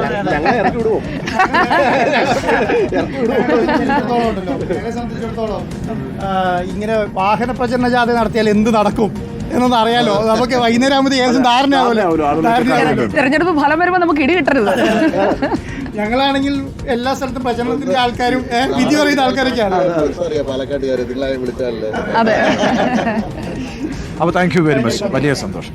ഇങ്ങനെ വാഹന പ്രചരണ ജാഥ നടത്തിയാൽ എന്ത് നടക്കും എന്നൊന്നും അറിയാലോ. നമുക്ക് വൈകുന്നേരം ആകുമ്പോൾ ഏകദേശം ധാരണയാവുമല്ലോ. തെരഞ്ഞെടുപ്പ് ഫലം വരുമ്പോൾ നമുക്ക് ഇടി കിട്ടരുത്. ഞങ്ങളാണെങ്കിൽ എല്ലാ സ്ഥലത്തും പ്രചരണത്തിന്റെ ആൾക്കാരും വിധി പറയുന്ന ആൾക്കാരൊക്കെയാണ്. അതെ. അപ്പോൾ താങ്ക് യു വെരി മച്ച്. വലിയ സന്തോഷം.